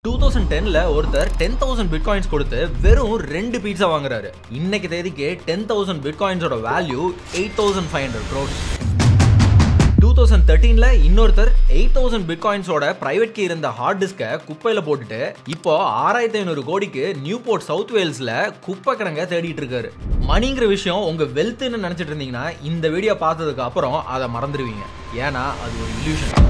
2010ல ஒருத்தர் 10,000 பிட்காயின்ஸ் கொடுத்து வெறும் 2 பீட்சா வாங்குறாரு. இன்னைக்கு தேதிக்கு 10,000 பிட்காயின்ஸோட வேல்யூ 8,500 crores. 2013ல இன்னொருத்தர் 8,000 பிட்காயின்ஸோட பிரைவேட் கீ இருந்த ஹார்ட் டிஸ்கை குப்பையில போட்டுட்டு இப்போ 6,500 கோடிக்கு நியூபோர்ட் சவுத் வேல்ஸ்ல குப்பை கிடங்க தேடிட்டு இருக்காரு. மணிங்கிற விஷயம் உங்க வெல்த்னு நினைச்சிட்டு இருந்தீங்கன்னா இந்த வீடியோ பார்த்ததுக்கு அப்புறம் அதை மறந்துடுவீங்க. ஏன்னா அது ஒரு இல்யூஷன்.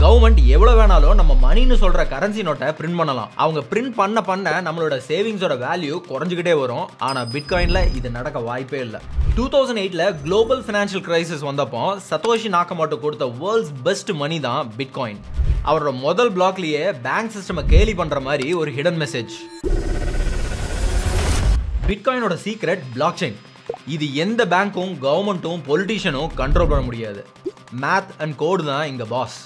கவர்மெண்ட் எவ்வளவு வேணாலும் நம்ம மணின்னு சொல்ற கரன்சி நோட்டை பிரிண்ட் பண்ணலாம். அவங்க பிரிண்ட் பண்ண நம்மளோட சேவிங்ஸோட வேல்யூ குறைஞ்சிக்கிட்டே வரும். ஆனா பிட்காயின்ல இது நடக்க வாய்ப்பே இல்லை. 2008ல குளோபல் ஃபினான்ஷியல் கிரைசிஸ் வந்தப்போ சத்தோஷி நாகமோட்டோ கொடுத்த வேர்ல்ட்ஸ் பெஸ்ட் மணி தான் பிட்காயின். அவரோட முதல் பிளாக்லயே பேங்க் சிஸ்டம் கேலி பண்ற மாதிரி ஒரு ஹிடன் மெசேஜ். பிட்காயினோட சீக்ரெட் பிளாக் செயின். இது எந்த பேங்க்கும் கவர்மெண்ட்டும் பொலிட்டிஷியனும் கண்ட்ரோல் பண்ண முடியாது. மேத் அண்ட் கோட் தான் இங்க pass.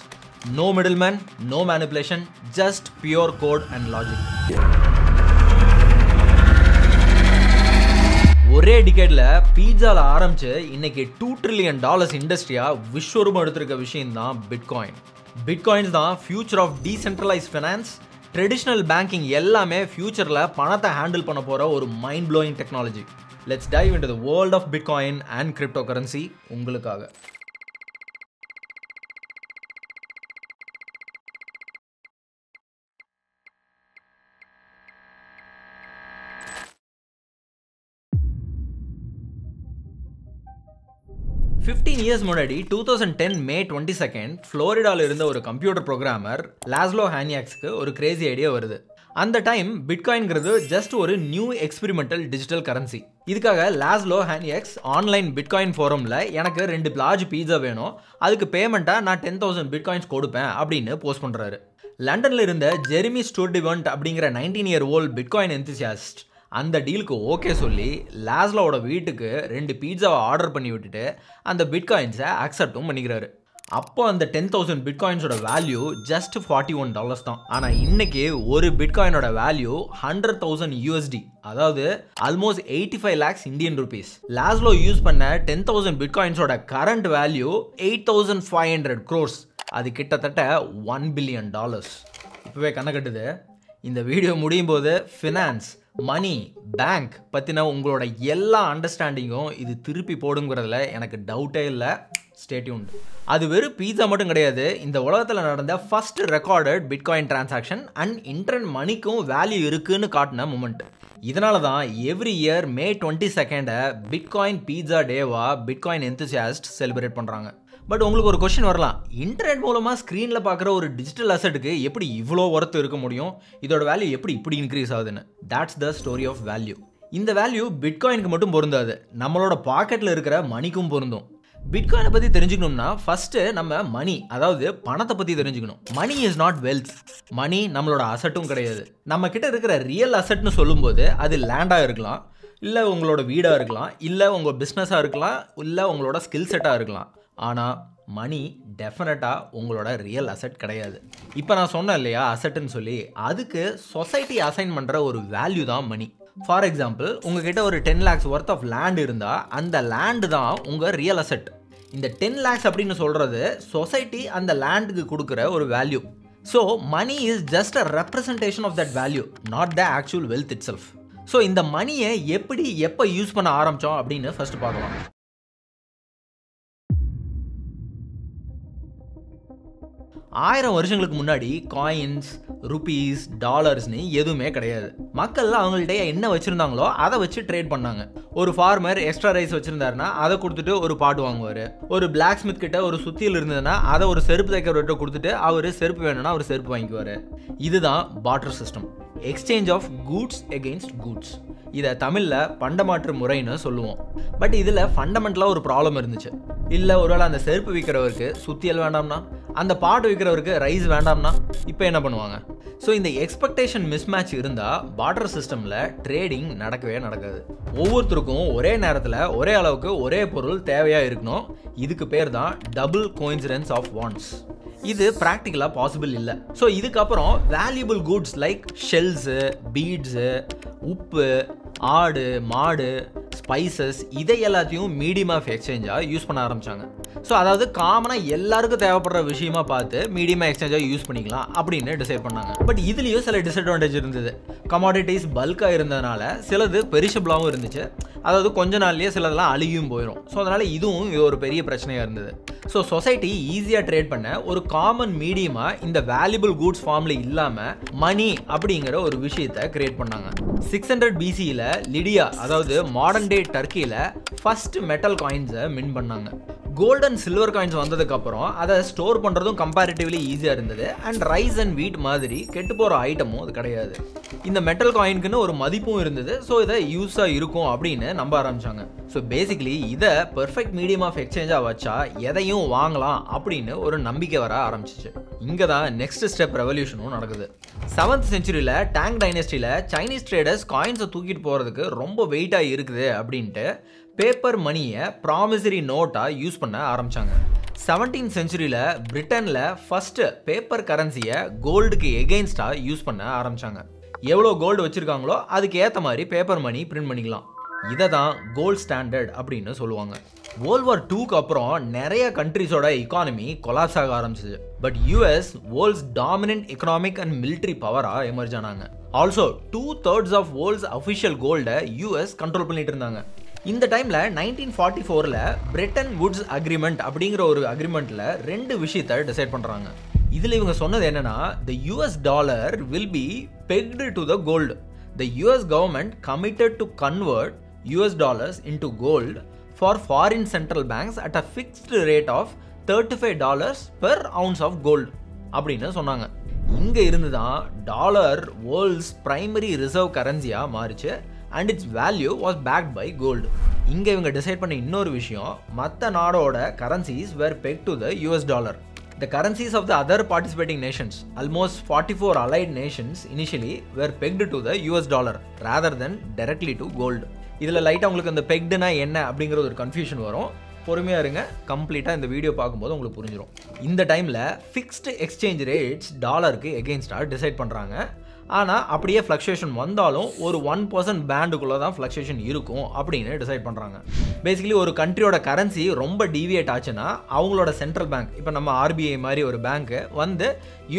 No middleman, no manipulation, just pure code and logic. ஒரே டிகேட்ல பீட்சால ஆரம்பிச்சு இன்னைக்கு $2 trillion இண்டஸ்ட்ரியா விஸ்வரூபம் எடுத்திருக்க விஷயம் தான் பிட்காயின். பிட்காயின்ஸ் தான் future of decentralise finance. Traditional banking எல்லாமே ஃபியூச்சர்ல பணத்தை ஹேண்டில் பண்ண போற ஒரு mind blowing technology. Let's dive into the world of bitcoin and crypto currency உங்களுக்காக. இயர்ஸ் முன்னாடி 2010 மே 22 ஃப்ளோரிடால இருந்த ஒரு கம்ப்யூட்டர் ப்ரோக்ராமர் லாஸ்லோ ஹானியாக்ஸ்க்கு ஒரு கிரேசி ஐடியா வருது. அந்த டைம் பிட்காயின்ங்கிறது ஜஸ்ட் ஒரு நியூ எக்ஸ்பெரிமெண்டல் டிஜிட்டல் கரன்சி. இதுக்காக லாஸ்லோ ஹானியாக்ஸ் ஆன்லைன் பிட்காயின் ஃபோரம்ல எனக்கு 2 லார்ஜ் பீட்சா வேணும், அதுக்கு பேமெண்ட்டா நான் 10,000 பிட்காயின்ஸ் கொடுப்பேன் அப்படின்னு போஸ்ட் பண்றாரு. லண்டன்ல இருந்த ஜெரிமி ஸ்டூர்டிவன்ட் அப்படிங்கிற 19-year-old பிட்காயின் என்தூசியாஸ்ட் அந்த டீலுக்கு ஓகே சொல்லி லாஸ்லோட வீட்டுக்கு 2 பீட்சாவை ஆர்டர் பண்ணி விட்டுட்டு அந்த பிட்காயின்ஸை அக்செப்டும் பண்ணிக்கிறாரு. அப்போ அந்த 10,000 பிட்காயின்ஸோட வேல்யூ ஜஸ்ட் $41 தான். ஆனால் இன்னைக்கு ஒரு பிட்காயினோட வேல்யூ $100,000 அதாவது almost 85 lakhs Indian rupees. Laszlo use பண்ண 10,000 பிட்காயின்ஸோட கரண்ட் வேல்யூ 8,500 crores. அது கிட்டத்தட்ட $1 billion. இப்போவே கண்ணை கட்டுது. இந்த வீடியோ முடியும் போது ஃபினான்ஸ், மணி, பேங்க் பற்றின உங்களோட எல்லா அண்டர்ஸ்டாண்டிங்கும் இது திருப்பி போடுங்கிறதுல எனக்கு டவுட்டே இல்லை. Stay tuned. அது வெறும் பீட்சா மட்டும் கிடையாது. இந்த உலகத்தில் நடந்த first recorded bitcoin transaction and internet மணிக்கும் வேல்யூ இருக்குன்னு காட்டின மூமெண்ட். இதனால தான் every year May 22 bitcoin pizza டேவா பிட்காயின் என்தூசியாஸ்ட் செலிப்ரேட் பண்ணுறாங்க. பட் உங்களுக்கு ஒரு கொஸ்டின் வரலாம், இன்டர்நெட் மூலமாக ஸ்க்ரீனில் பார்க்குற ஒரு டிஜிட்டல் அசெட்டுக்கு எப்படி இவ்வளோ ஒர்த்து இருக்க முடியும், இதோட வேல்யூ எப்படி இப்படி இன்க்ரீஸ் ஆகுதுன்னு? That's the story of value. இந்த வேல்யூ பிட்காயினுக்கு மட்டும் பொருந்தாது, நம்மளோட பாக்கெட்டில் இருக்கிற மணிக்கும் பொருந்தும். பிட்காயினை பற்றி தெரிஞ்சுக்கணும்னா ஃபஸ்ட்டு நம்ம மணி, அதாவது பணத்தை பற்றி தெரிஞ்சுக்கணும். Money is not wealth. Money நம்மளோட அசட்டும் கிடையாது. நம்ம கிட்ட இருக்கிற ரியல் அசட்னு சொல்லும்போது அது லேண்டாக இருக்கலாம், இல்லை உங்களோட வீடாக இருக்கலாம், இல்லை உங்கள் பிஸ்னஸாக இருக்கலாம், இல்லை உங்களோட ஸ்கில் செட்டாக இருக்கலாம். ஆனால் மணி டெஃபினட்டாக உங்களோட ரியல் அசெட் கிடையாது. இப்போ நான் சொன்னேன் இல்லையா அசெட்டுன்னு சொல்லி, அதுக்கு சொசைட்டி அசைன் பண்ணுற ஒரு வேல்யூ தான் மணி. ஃபார் எக்ஸாம்பிள், உங்ககிட்ட ஒரு 10 lakhs ஒர்த் ஆஃப் லேண்ட் இருந்தால் அந்த லேண்டு தான் உங்கள் ரியல் அசெட். இந்த 10 lakhs அப்படின்னு சொல்கிறது சொசைட்டி அந்த லேண்டுக்கு கொடுக்குற ஒரு value. So money is just a representation of that value, not the actual wealth itself. ஸோ இந்த மணியை எப்போ யூஸ் பண்ண ஆரம்பித்தோம் அப்படின்னு ஃபர்ஸ்ட் பார்க்கலாம். ஆயிரம் வருஷங்களுக்கு முன்னாடி காயின்ஸ், ருபீஸ், டாலர்ஸ்னு எதுவுமே கிடையாது. மக்கள் அவங்கள்ட்ட என்ன வச்சுருந்தாங்களோ அதை வச்சு ட்ரேட் பண்ணாங்க. ஒரு ஃபார்மர் எக்ஸ்ட்ரா ரைஸ் வச்சுருந்தாருன்னா அதை கொடுத்துட்டு ஒரு பாட்டு வாங்குவார். ஒரு பிளாக் ஸ்மித் கிட்ட ஒரு சுத்தியில் இருந்ததுன்னா அதை ஒரு செருப்பு தைக்கிறவர்கிட்ட கொடுத்துட்டு அவர் செருப்பு வேணும்னா அவர் செருப்பு வாங்கிக்குவார். இதுதான் barter system, exchange of goods against goods. இதை தமிழில் பண்டமாற்று முறைன்னு சொல்லுவோம். பட் இதில் ஃபண்டமெண்டலாக ஒரு ப்ராப்ளம் இருந்துச்சு. இல்லை ஒருவேளை அந்த செருப்பு விற்கிறவருக்கு சுத்தியல் வேண்டாம்னா, அந்த பாட்டு விற்கிறவருக்கு ரைஸ் வேண்டாம்னா இப்போ என்ன பண்ணுவாங்க? ஸோ இந்த எக்ஸ்பெக்டேஷன் மிஸ்மேட்ச் இருந்தால் பார்ட்டர் சிஸ்டமில் ட்ரேடிங் நடக்கவே நடக்காது. ஒவ்வொருத்தருக்கும் ஒரே நேரத்தில் ஒரே அளவுக்கு ஒரே பொருள் தேவையாக இருக்கணும். இதுக்கு பேர் தான் டபுள் கோயின்சிடென்ஸ் ஆஃப் வாண்ட்ஸ். இது ப்ராக்டிக்கலாக பாசிபிள் இல்லை. ஸோ இதுக்கப்புறம் valuable goods like shells, beads, உப்பு, ஆடு, மாடு, ஸ்பைசஸ் இதை எல்லாத்தையும் மீடியம் ஆஃப் எக்ஸ்சேஞ்சாக யூஸ் பண்ண ஆரம்பித்தாங்க. ஸோ அதாவது காமனாக எல்லாருக்கும் தேவைப்படுற விஷயமா பார்த்து மீடியமாக எக்ஸ்சேஞ்சாக யூஸ் பண்ணிக்கலாம் அப்படின்னு டிசைட் பண்ணாங்க. பட் இதுலேயும் சில டிஸ்அட்வான்டேஜ் இருந்தது. கமாடிட்டிஸ் பல்காக இருந்ததுனால சிலது பெரிஷபிளாகவும் இருந்துச்சு. அதாவது கொஞ்ச நாள்லேயே சிலதெல்லாம் அழுகியும் போயிடும். ஸோ அதனால் இது ஒரு பெரிய பிரச்சனையாக இருந்தது. ஸோ சொசைட்டி ஈஸியாக ட்ரேட் பண்ண ஒரு காமன் மீடியமாக இந்த வேல்யூபிள் கூட்ஸ் ஃபார்மில் இல்லாமல் மணி அப்படிங்கிற ஒரு விஷயத்தை கிரியேட் பண்ணாங்க. 600 BCயில் லிடியா, அதாவது மாடர்ன் டே டர்க்கியில் ஃபர்ஸ்ட் மெட்டல் காயின்ஸை மின் பண்ணாங்க. கோல்டு அண்ட் சில்வர் காயின்ஸ் வந்ததுக்கப்புறம் அதை ஸ்டோர் பண்ணுறதும் கம்பேரிட்டிவ்லி ஈஸியாக இருந்தது. அண்ட் ரைஸ் அண்ட் வீட் மாதிரி கெட்டு போகிற ஐட்டமும் அது கிடையாது. இந்த மெட்டல் காயின்க்குன்னு ஒரு மதிப்பும் இருந்தது. ஸோ இதை யூஸாக இருக்கும் அப்படின்னு நம்ப ஆரம்பித்தாங்க. ஸோ பேசிக்லி இதை பெர்ஃபெக்ட் மீடியம் ஆஃப் எக்ஸ்சேஞ்சாக வச்சா எதையும் வாங்கலாம் அப்படின்னு ஒரு நம்பிக்கை வர ஆரம்பிச்சிச்சு. இங்கே தான் நெக்ஸ்ட் ஸ்டெப் ரெவல்யூஷனும் நடக்குது. 7th செஞ்சுரியில் டாங் டைனஸ்டியில் சைனீஸ் ட்ரேடர்ஸ் காயின்ஸை தூக்கிட்டு போகிறதுக்கு ரொம்ப வெயிட்டாக இருக்குது அப்படின்ட்டு பேப்பர் மணியை ப்ராமிசரி நோட்டாக யூஸ் பண்ண ஆரம்பித்தாங்க. 17th செஞ்சுரியில் பிரிட்டனில் ஃபஸ்ட்டு பேப்பர் கரன்சியை கோல்டுக்கு எகெயின்ஸ்டாக யூஸ் பண்ண ஆரம்பித்தாங்க. எவ்வளோ கோல்டு வச்சுருக்காங்களோ அதுக்கு ஏற்ற மாதிரி பேப்பர் மணி பிரிண்ட் பண்ணிக்கலாம். இதை தான் கோல்ட் ஸ்டாண்டர்ட் அப்படின்னு சொல்லுவாங்க. World War IIக்கு அப்புறம் நிறைய கண்ட்ரிஸோட எக்கானமி கொலாப்ஸ் ஆக ஆரம்பிச்சிது. But US world's dominant economic and military பவராக எமர்ஜ் ஆனாங்க. ஆல்சோ 2/3 ஆஃப் வேர்ல்ட்ஸ் அஃபிஷியல் கோல்டை US கண்ட்ரோல் பண்ணிட்டு இருந்தாங்க. இந்த டைமில் 1944ல் பிரெட்டன் வுட்ஸ் அக்ரிமெண்ட் அப்படிங்கிற ஒரு அக்ரிமெண்ட்டில் 2 விஷயத்தை டிசைட் பண்ணுறாங்க. இதில் இவங்க சொன்னது என்னன்னா, the US dollar will be pegged to the gold. The US government committed to convert US dollars into gold for foreign central banks at a fixed rate of $35 per ounce of gold அப்படின்னு சொன்னாங்க. இங்கே இருந்து தான் dollar world's primary reserve கரன்சியாக மாறிச்சு. And its value was backed by gold. இங்கே இவங்க decide பண்ண இன்னொரு விஷயம், மற்ற நாடோட currencies were peg to the US dollar. The currencies of the other participating nations, almost 44 allied nations initially, were pegged to the US dollar rather than directly to gold. இதில் லைட்டாக உங்களுக்கு அந்த பெக்டுனா என்ன அப்படிங்கிற ஒரு கன்ஃபியூஷன் வரும். பொறுமையாக இருங்க, கம்ப்ளீட்டாக இந்த வீடியோ பார்க்கும்போது உங்களுக்கு புரிஞ்சிடும். இந்த டைமில் ஃபிக்ஸ்டு எக்ஸ்சேஞ்ச் ரேட்ஸ் டாலருக்கு எகெயின்ஸ்டாக டிசைட் பண்ணுறாங்க. ஆனால் அப்படியே ஃப்ளக்சுவேஷன் வந்தாலும் ஒரு 1% பேண்டுக்குள்ளே தான் ஃப்ளக்சுவேஷன் இருக்கும் அப்படின்னு டிசைட் பண்ணுறாங்க. பேசிக்கலி ஒரு கண்ட்ரியோட கரன்சி ரொம்ப டீவியேட் ஆச்சுன்னா அவங்களோட சென்ட்ரல் பேங்க், இப்போ நம்ம RBI மாதிரி ஒரு பேங்க்கு வந்து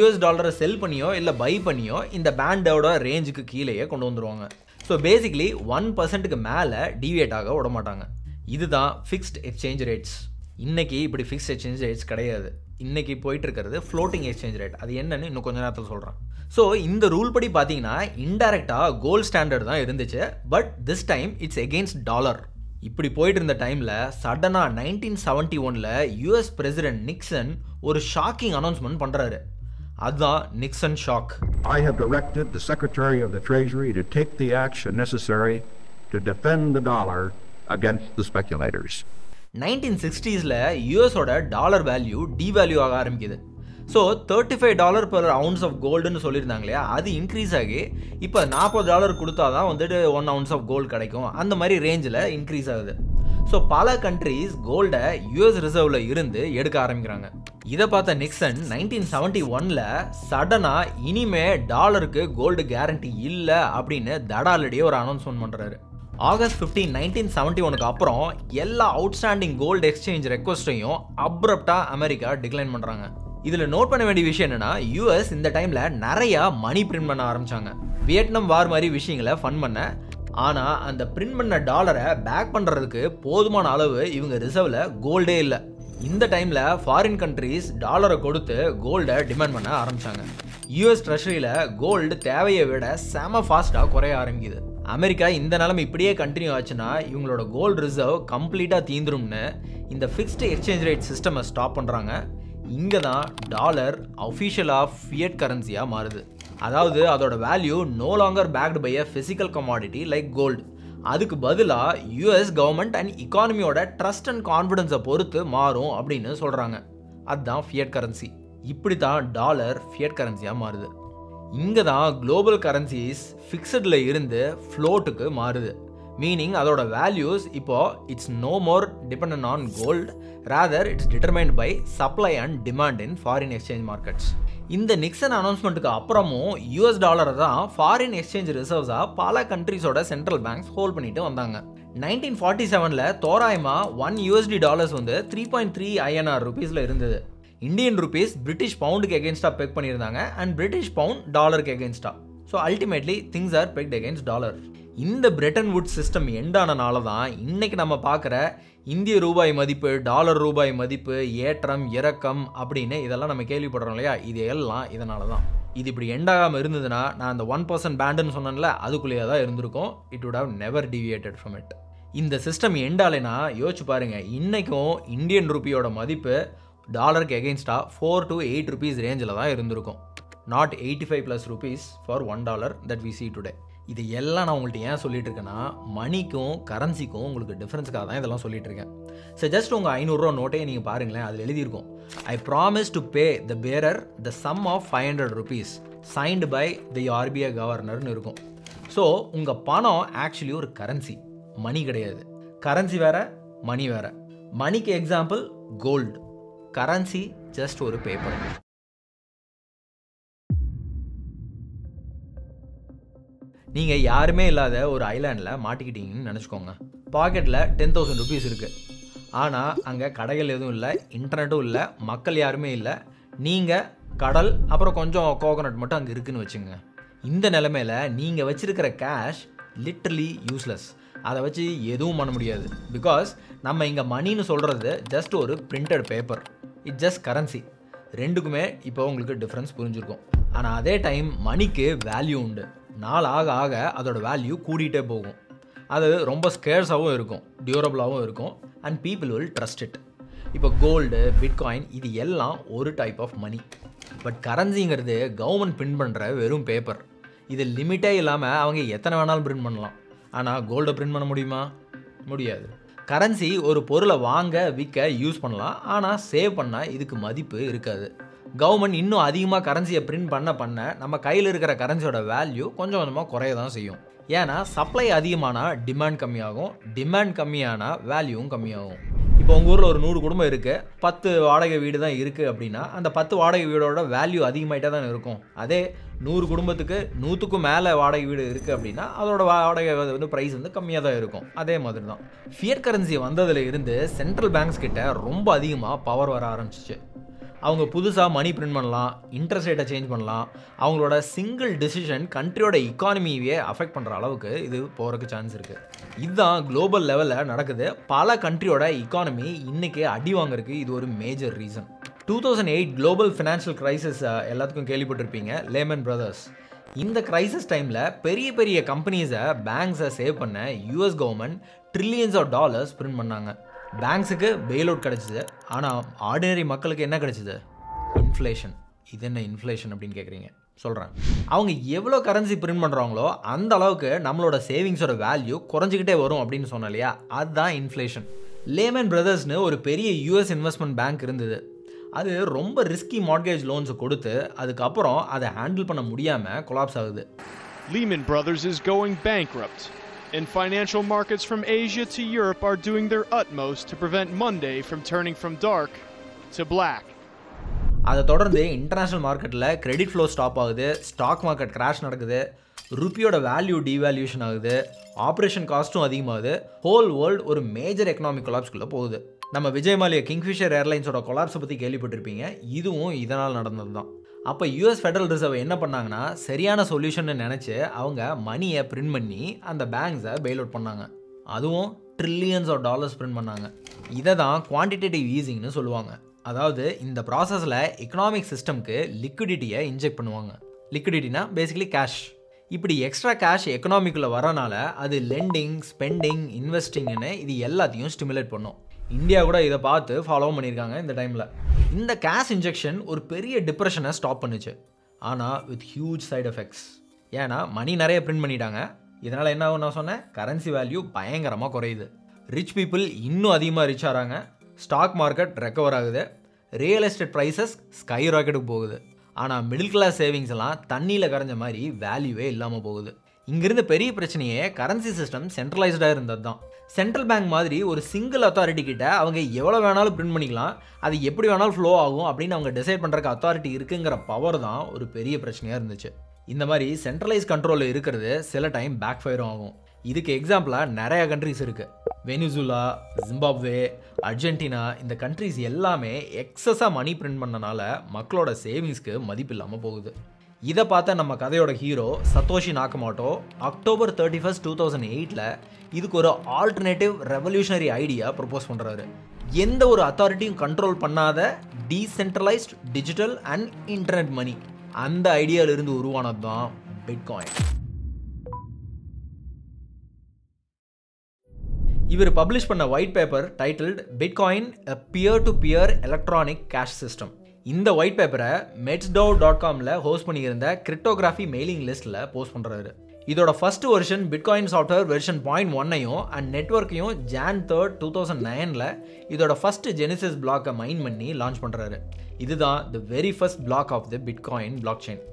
US டாலரை செல் பண்ணியோ இல்லை பை பண்ணியோ இந்த பேண்டோட ரேஞ்சுக்கு கீழேயே கொண்டு வந்துடுவாங்க. ஸோ பேசிக்கலி 1%க்கு மேலே டீவியேட் ஆக விட மாட்டாங்க. இதுதான் ஃபிக்ஸ்ட் எக்ஸ்சேஞ்ச் ரேட்ஸ். இன்றைக்கி இப்படி ஃபிக்ஸ்ட் எக்ஸ்சேஞ்ச் ரேட்ஸ் கிடையாது. இன்றைக்கி போயிட்டு இருக்கிறது ஃப்ளோட்டிங் எக்ஸ்சேஞ்ச் ரேட். அது என்னன்னு இன்னும் கொஞ்ச நேரத்தில் சொல்கிறேன். ஸோ இந்த ரூல் படி பார்த்தீங்கன்னா இன்டைரக்டாக கோல்ட் ஸ்டாண்டர்ட் தான் இருந்துச்சு. But this time it's against dollar. இப்படி போயிட்டு இருந்த டைமில் சடனாக 1971ல் US பிரசிடென்ட் நிக்சன் ஒரு ஷாக்கிங் அனௌன்ஸ்மெண்ட் பண்ணுறாரு. அதுதான் Nixon shock. I have directed the Secretary of the Treasury to take the action necessary to defend the dollar against the speculators. 1960ஸில் யூஎஸோட டாலர் வேல்யூ டிவேல்யூ ஆக ஆரம்பிக்குது. ஸோ $35 per ounce ஆஃப் கோல்டுன்னு சொல்லியிருந்தாங்க இல்லையா, அது இன்க்ரீஸ் ஆகி இப்போ $40 கொடுத்தா தான் வந்துட்டு 1 ounce ஆஃப் கோல்டு கிடைக்கும். அந்த மாதிரி ரேஞ்சில் இன்க்ரீஸ் ஆகுது. ஸோ பல கண்ட்ரீஸ் கோல்டை US ரிசர்வில் இருந்து எடுக்க ஆரம்பிக்கிறாங்க. இதை பார்த்த நிக்சன் 1971ல் சடனாக இனிமே டாலருக்கு கோல்டு கேரண்டி இல்லை அப்படின்னு தடாலடியே ஒரு அனௌன்ஸ்மெண்ட் பண்ணுறாரு. August 15, 1971க்கு அப்புறம் எல்லா அவுட்ஸ்டாண்டிங் கோல்டு எக்ஸ்சேஞ்ச் ரெக்வஸ்ட்டையும் அப்ரப்டாக அமெரிக்கா டிக்ளைன் பண்ணுறாங்க. இதில் நோட் பண்ண வேண்டிய விஷயம் என்னன்னா, US இந்த டைமில் நிறையா மணி பிரிண்ட் பண்ண ஆரம்பித்தாங்க. வியட்நாம் வார் மாதிரி விஷயங்களை ஃபன் பண்ண. ஆனால் அந்த பிரிண்ட் பண்ண டாலரை பேக் பண்ணுறதுக்கு போதுமான அளவு இவங்க ரிசர்வில் கோல்டே இல்லை. இந்த டைமில் ஃபாரின் கண்ட்ரீஸ் டாலரை கொடுத்து கோல்டை டிமாண்ட் பண்ண ஆரம்பித்தாங்க. US ட்ரெஷரியில் கோல்டு தேவையை விட செம ஃபாஸ்ட்டாக குறைய ஆரம்பிக்குது. அமெரிக்கா இந்த நிலைமை இப்படியே கண்டினியூ ஆச்சுன்னா இவங்களோட கோல்டு ரிசர்வ் கம்ப்ளீட்டாக தீந்துரும்னு இந்த ஃபிக்ஸ்டு எக்ஸ்சேஞ்ச் ரேட் சிஸ்டமை ஸ்டாப் பண்ணுறாங்க. இங்கே தான் டாலர் அஃபிஷியலாக ஃபியட் கரன்சியாக மாறுது. அதாவது அதோட value no longer backed by a physical commodity like gold. அதுக்கு பதிலாக US கவர்மெண்ட் அண்ட் இக்கானமியோட ட்ரஸ்ட் அண்ட் கான்ஃபிடன்ஸை பொறுத்து மாறும் அப்படின்னு சொல்கிறாங்க. அதுதான் ஃபியட் கரன்சி. இப்படி தான் டாலர் ஃபியட் கரன்சியாக மாறுது. இங்கே தான் குளோபல் கரன்சிஸ் ஃபிக்ஸடில் இருந்து ஃப்ளோட்டுக்கு மாறுது. மீனிங் அதோட வேல்யூஸ் இப்போ it's no more depend on gold, rather it's determined by supply and demand in foreign exchange markets. இந்த நிக்சன் அனௌன்ஸ்மெண்ட்டுக்கு அப்புறமும் US டாலரை தான் ஃபாரின் எக்ஸ்சேஞ்ச் ரிசர்வ்ஸாக பல கண்ட்ரிஸோட சென்ட்ரல் பேங்க்ஸ் ஹோல்ட் பண்ணிட்டு வந்தாங்க. 1947ல் தோராயமாக $1 வந்து 3.3 INR ரூபீஸில் இருந்தது. இந்தியன் ருபீஸ் பிரிட்டிஷ் பவுண்டுக்கு எகென்ஸ்டாக பெக் பண்ணியிருந்தாங்க அண்ட் பிரிட்டிஷ் பவுண்ட் டாலருக்கு எகென்ஸ்டாக. So ultimately things are pegged against dollar. இந்த பிரெட்டன் வுட்ஸ் சிஸ்டம் எண்டானனால தான் இன்றைக்கி நம்ம பார்க்குற இந்திய ரூபாய் மதிப்பு, டாலர் ரூபாய் மதிப்பு, ஏற்றம் இறக்கம் அப்படின்னு இதெல்லாம் நம்ம கேள்விப்படுறோம் இல்லையா, இது எல்லாம் இதனால தான். இது இப்படி எண்டாகாமல் இருந்ததுன்னா நான் அந்த 1% பேண்டுன்னு சொன்னேன்ல, அதுக்குள்ளேயே தான் இருந்திருக்கும். It would have never deviated from it. இந்த சிஸ்டம் எண்டாலேனா யோசிச்சு பாருங்கள், இன்றைக்கும் இந்தியன் ருப்பியோட மதிப்பு டாலருக்கு எகென்ஸ்டாக 4 to 8 rupees ரேஞ்சில் தான் இருந்திருக்கும். Not 85+ rupees for $1 that we see today. இது எல்லாம் நான் உங்கள்கிட்ட ஏன் சொல்லிட்டு இருக்கேன்னா, மணிக்கும் கரன்சிக்கும் உங்களுக்கு டிஃப்ரென்ஸுக்காக தான் இதெல்லாம் சொல்லிட்டு இருக்கேன். ஸோ ஜஸ்ட் உங்கள் 500 நோட்டையே நீங்கள் பாருங்களேன், அதில் எழுதியிருக்கும் I promise to pay the bearer the sum of 500 rupees signed by the RBI கவர்னர்னு இருக்கும். ஸோ உங்கள் பணம் ஆக்சுவலி ஒரு கரன்சி, மணி கிடையாது. கரன்சி வேற, மணி வேற. மணிக்கு எக்ஸாம்பிள் கோல்டு, கரன்சி ஜஸ்ட் ஒரு பேப்பர். நீங்கள் யாருமே இல்லாத ஒரு ஐலாண்டில் மாட்டிக்கிட்டீங்கன்னு நினச்சிக்கோங்க. பாக்கெட்டில் 10,000 rupees இருக்குது. ஆனால் அங்கே கடைகள் எதுவும் இல்லை, இன்டர்நெட்டும் இல்லை, மக்கள் யாருமே இல்லை. நீங்கள், கடல், அப்புறம் கொஞ்சம் கோகோனட் மட்டும் அங்கே இருக்குதுன்னு வச்சுங்க. இந்த நிலைமையில் நீங்கள் வச்சுருக்கிற கேஷ் லிட்ரலி யூஸ்லெஸ். அதை வச்சு எதுவும் பண்ண முடியாது. பிகாஸ் நம்ம இங்கே மணின்னு சொல்கிறது ஜஸ்ட் ஒரு printed paper, it just currency. ரெண்டுக்குமே இப்போ உங்களுக்கு டிஃப்ரென்ஸ் புரிஞ்சிருக்கும். ஆனால் அதே டைம் மணிக்கு வேல்யூ உண்டு. நாள் ஆக ஆக அதோட வேல்யூ கூடிகிட்டே போகும். அது ரொம்ப ஸ்கேர்ஸாகவும் இருக்கும், டியூரபிளாகவும் இருக்கும், and people will trust it. இப்போ கோல்டு, பிட்காயின் இது எல்லாம் ஒரு டைப் ஆஃப் மணி. பட் கரன்சிங்கிறது கவர்மெண்ட் பிரிண்ட் பண்ணுற வெறும் பேப்பர். இது லிமிட்டே இல்லாமல் அவங்க எத்தனை வேணாலும் பிரிண்ட் பண்ணலாம். ஆனால் கோல்டை பிரிண்ட் பண்ண முடியுமா? முடியாது. கரன்சி ஒரு பொருளை வாங்க விற்க யூஸ் பண்ணலாம், ஆனால் சேவ் பண்ணால் இதுக்கு மதிப்பு இருக்காது. கவர்மெண்ட் இன்னும் அதிகமாக கரன்சியை பிரிண்ட் பண்ண நம்ம கையில் இருக்கிற கரன்சியோட வேல்யூ கொஞ்சம் கொஞ்சமாக குறைய தான் செய்யும். ஏன்னா சப்ளை அதிகமானால் டிமாண்ட் கம்மியாகும், டிமாண்ட் கம்மியானால் வேல்யூவும் கம்மியாகும். இப்போ உங்கள் ஊரில் ஒரு 100 குடும்பம் இருக்குது, 10 வாடகை வீடு தான் இருக்குது அப்படின்னா அந்த 10 வாடகை வீடோட வேல்யூ அதிகமாகிட்டே தான் இருக்கும். அதே 100 குடும்பத்துக்கு 100க்கும் மேலே வாடகை வீடு இருக்குது அப்படின்னா அதோட வாடகை வந்து ப்ரைஸ் வந்து கம்மியாக தான் இருக்கும். அதே மாதிரி தான் ஃபியட் கரன்சி வந்ததில் இருந்து சென்ட்ரல் பேங்க்ஸ் கிட்ட ரொம்ப அதிகமாக பவர் வர ஆரம்பிச்சிச்சு. அவங்க புதுசாக மணி பிரிண்ட் பண்ணலாம், இன்ட்ரெஸ்ட் ரேட்டை சேஞ்ச் பண்ணலாம். அவங்களோட சிங்கிள் டிசிஷன் கண்ட்ரியோட இக்கானமியே அஃபெக்ட் பண்ணுற அளவுக்கு இது போகிறதுக்கு சான்ஸ் இருக்குது. இதுதான் குளோபல் லெவலில் நடக்குது. பல கண்ட்ரியோட இக்கானமி இன்றைக்கி அடி வாங்குறதுக்கு இது ஒரு major reason. 2008 global financial crisis எல்லாத்துக்கும் கேள்விப்பட்டிருப்பீங்க, லேமன் பிரதர்ஸ். இந்த கிரைசிஸ் டைமில் பெரிய பெரிய கம்பெனிஸை, பேங்க்ஸை சேவ் பண்ண US கவர்மெண்ட் $trillions பிரிண்ட் பண்ணாங்க. பேங்க்ஸுக்கு பெயில் அவுட் கிடச்சிது. ஆனால் ஆர்டினரி மக்களுக்கு என்ன கிடச்சிது? இன்ஃப்ளேஷன். இது என்ன இன்ஃப்ளேஷன் அப்படின்னு கேட்குறீங்க? சொல்கிறேன். அவங்க எவ்வளோ கரன்சி பிரிண்ட் பண்ணுறாங்களோ அந்த அளவுக்கு நம்மளோட சேவிங்ஸோட வேல்யூ குறைஞ்சிக்கிட்டே வரும் அப்படின்னு சொன்னோம் இல்லையா, அதுதான் இன்ஃப்ளேஷன். லேமன் பிரதர்ஸ்னு ஒரு பெரிய US இன்வெஸ்ட்மெண்ட் பேங்க் இருந்தது. அது ரொம்ப ரிஸ்கி மார்ட்கேஜ் லோன்ஸை கொடுத்து அதுக்கப்புறம் அதை ஹேண்டில் பண்ண முடியாமல் கொலாப்ஸ் ஆகுது. Lehman Brothers is going bankrupt. And financial markets from Asia to Europe are doing their utmost to prevent Monday from turning from dark to black. அதை தொடர்ந்து இன்டர்நேஷ்னல் மார்க்கெட்டில் கிரெடிட் ஃப்ளோ ஸ்டாப் ஆகுது, stock market crash நடக்குது, ருப்பியோட value devaluation ஆகுது, operation காஸ்ட்டும் அதிகமாகுது. Whole world ஒரு major economic கொலாப்ஸ்குள்ளே போகுது. நம்ம விஜய் மாலியா கிங்ஃபிஷர் ஏர்லைன்ஸோட கொலாப்ஸை பற்றி கேள்விப்பட்டிருப்பீங்க. இதுவும் இதனால் நடந்தது தான். அப்போ US ஃபெடரல் ரிசர்வ் என்ன பண்ணாங்கன்னா, சரியான சொல்யூஷன் நினச்சி அவங்க மணியை பிரிண்ட் பண்ணி அந்த பேங்க்ஸை பெயில் அவுட் பண்ணாங்க. அதுவும் $trillions பிரிண்ட் பண்ணாங்க. இதை தான் குவான்டிடேட்டிவ் ஈஸிங்னு சொல்லுவாங்க. அதாவது இந்த ப்ராசஸில் எக்கனாமிக் சிஸ்டம்க்கு லிக்விடிட்டியை இன்ஜெக்ட் பண்ணுவாங்க. லிக்விடிட்டினா பேசிக்கலி கேஷ். இப்படி எக்ஸ்ட்ரா கேஷ் எக்கனாமிக்குள்ளே வரனால அது லெண்டிங், ஸ்பெண்டிங், இன்வெஸ்டிங்னு இது எல்லாத்தையும் ஸ்டிமுலேட் பண்ணும். இந்தியா கூட இதை பார்த்து ஃபாலோ பண்ணியிருக்காங்க இந்த டைமில். இந்த கேஷ் இன்ஜெக்ஷன் ஒரு பெரிய டிப்ரெஷனை ஸ்டாப் பண்ணுச்சு, ஆனால் வித் ஹியூஜ் சைட் எஃபெக்ட்ஸ். ஏன்னா மணி நிறைய பிரிண்ட் பண்ணிட்டாங்க. இதனால் என்ன ஆகும்? நான் சொன்னேன், கரன்சி வேல்யூ பயங்கரமாக குறையுது. ரிச் பீப்புள் இன்னும் அதிகமாக ரிச் ஆகிறாங்க, ஸ்டாக் மார்க்கெட் ரெக்கவர் ஆகுது, ரியல் எஸ்டேட் ப்ரைஸஸ் ஸ்கை ராக்கெட்டுக்கு போகுது. ஆனால் மிடில் கிளாஸ் சேவிங்ஸ் எல்லாம் தண்ணியில் கரைஞ்ச மாதிரி வேல்யூவே இல்லாமல் போகுது. இங்கிருந்த பெரிய பிரச்சனையே கரன்சி சிஸ்டம் சென்ட்ரலைஸ்டாக இருந்தது தான். சென்ட்ரல் பேங்க் மாதிரி ஒரு சிங்கிள் அத்தாரிட்டி கிட்ட அவங்க எவ்வளோ வேணாலும் பிரிண்ட் பண்ணிக்கலாம், அது எப்படி வேணாலும் ஃப்ளோ ஆகும் அப்படின்னு அவங்க டிசைட் பண்ணுறக்கு அத்தாரிட்டி இருக்குங்கிற பவர் தான் ஒரு பெரிய பிரச்சனையாக இருந்துச்சு. இந்த மாதிரி சென்ட்ரலைஸ் கண்ட்ரோலில் இருக்கிறது சில டைம் பேக் ஃபயரும் ஆகும். இதுக்கு எக்ஸாம்பிளாக நிறைய கண்ட்ரிஸ் இருக்குது. வெனிசுலா, ஜிம்பாப்வே, அர்ஜென்டினா, இந்த கண்ட்ரிஸ் எல்லாமே எக்ஸஸாக மணி பிரிண்ட் பண்ணனால மக்களோட சேவிங்ஸ்க்கு மதிப்பு இல்லாமல் போகுது. இதை பார்த்த நம்ம கதையோட ஹீரோ சத்தோஷி நாக்கமோட்டோ October 31, 2008 இதுக்கு ஒரு ஆல்டர்னேட்டிவ் ரெவல்யூஷனரி ஐடியா ப்ரொபோஸ் பண்ணுறாரு. எந்த ஒரு அத்தாரிட்டியும் கண்ட்ரோல் பண்ணாத decentralised digital and internet money. அந்த ஐடியாவிலிருந்து உருவானது தான் பிட்காயின். இவர் பப்ளிஷ் பண்ண white paper titled bitcoin a peer-to-peer electronic cash system. இந்த ஒயிட் பேப்பரை metsdow.comல ஹோஸ்ட் பண்ணியிருந்த கிரிப்டோகிராஃபி மெயிலிங் லிஸ்ட்டில் போஸ்ட் பண்ணுறாரு. இதோட first version bitcoin software version 0.1ஐயும் அண்ட் நெட்வொர்க்கையும் Jan 3, 2009 இதோட ஃபர்ஸ்ட் ஜெனிசிஸ் பிளாக்கை மைன் பண்ணி லான்ச் பண்ணுறாரு. இதுதான் the very first block of the bitcoin block chain.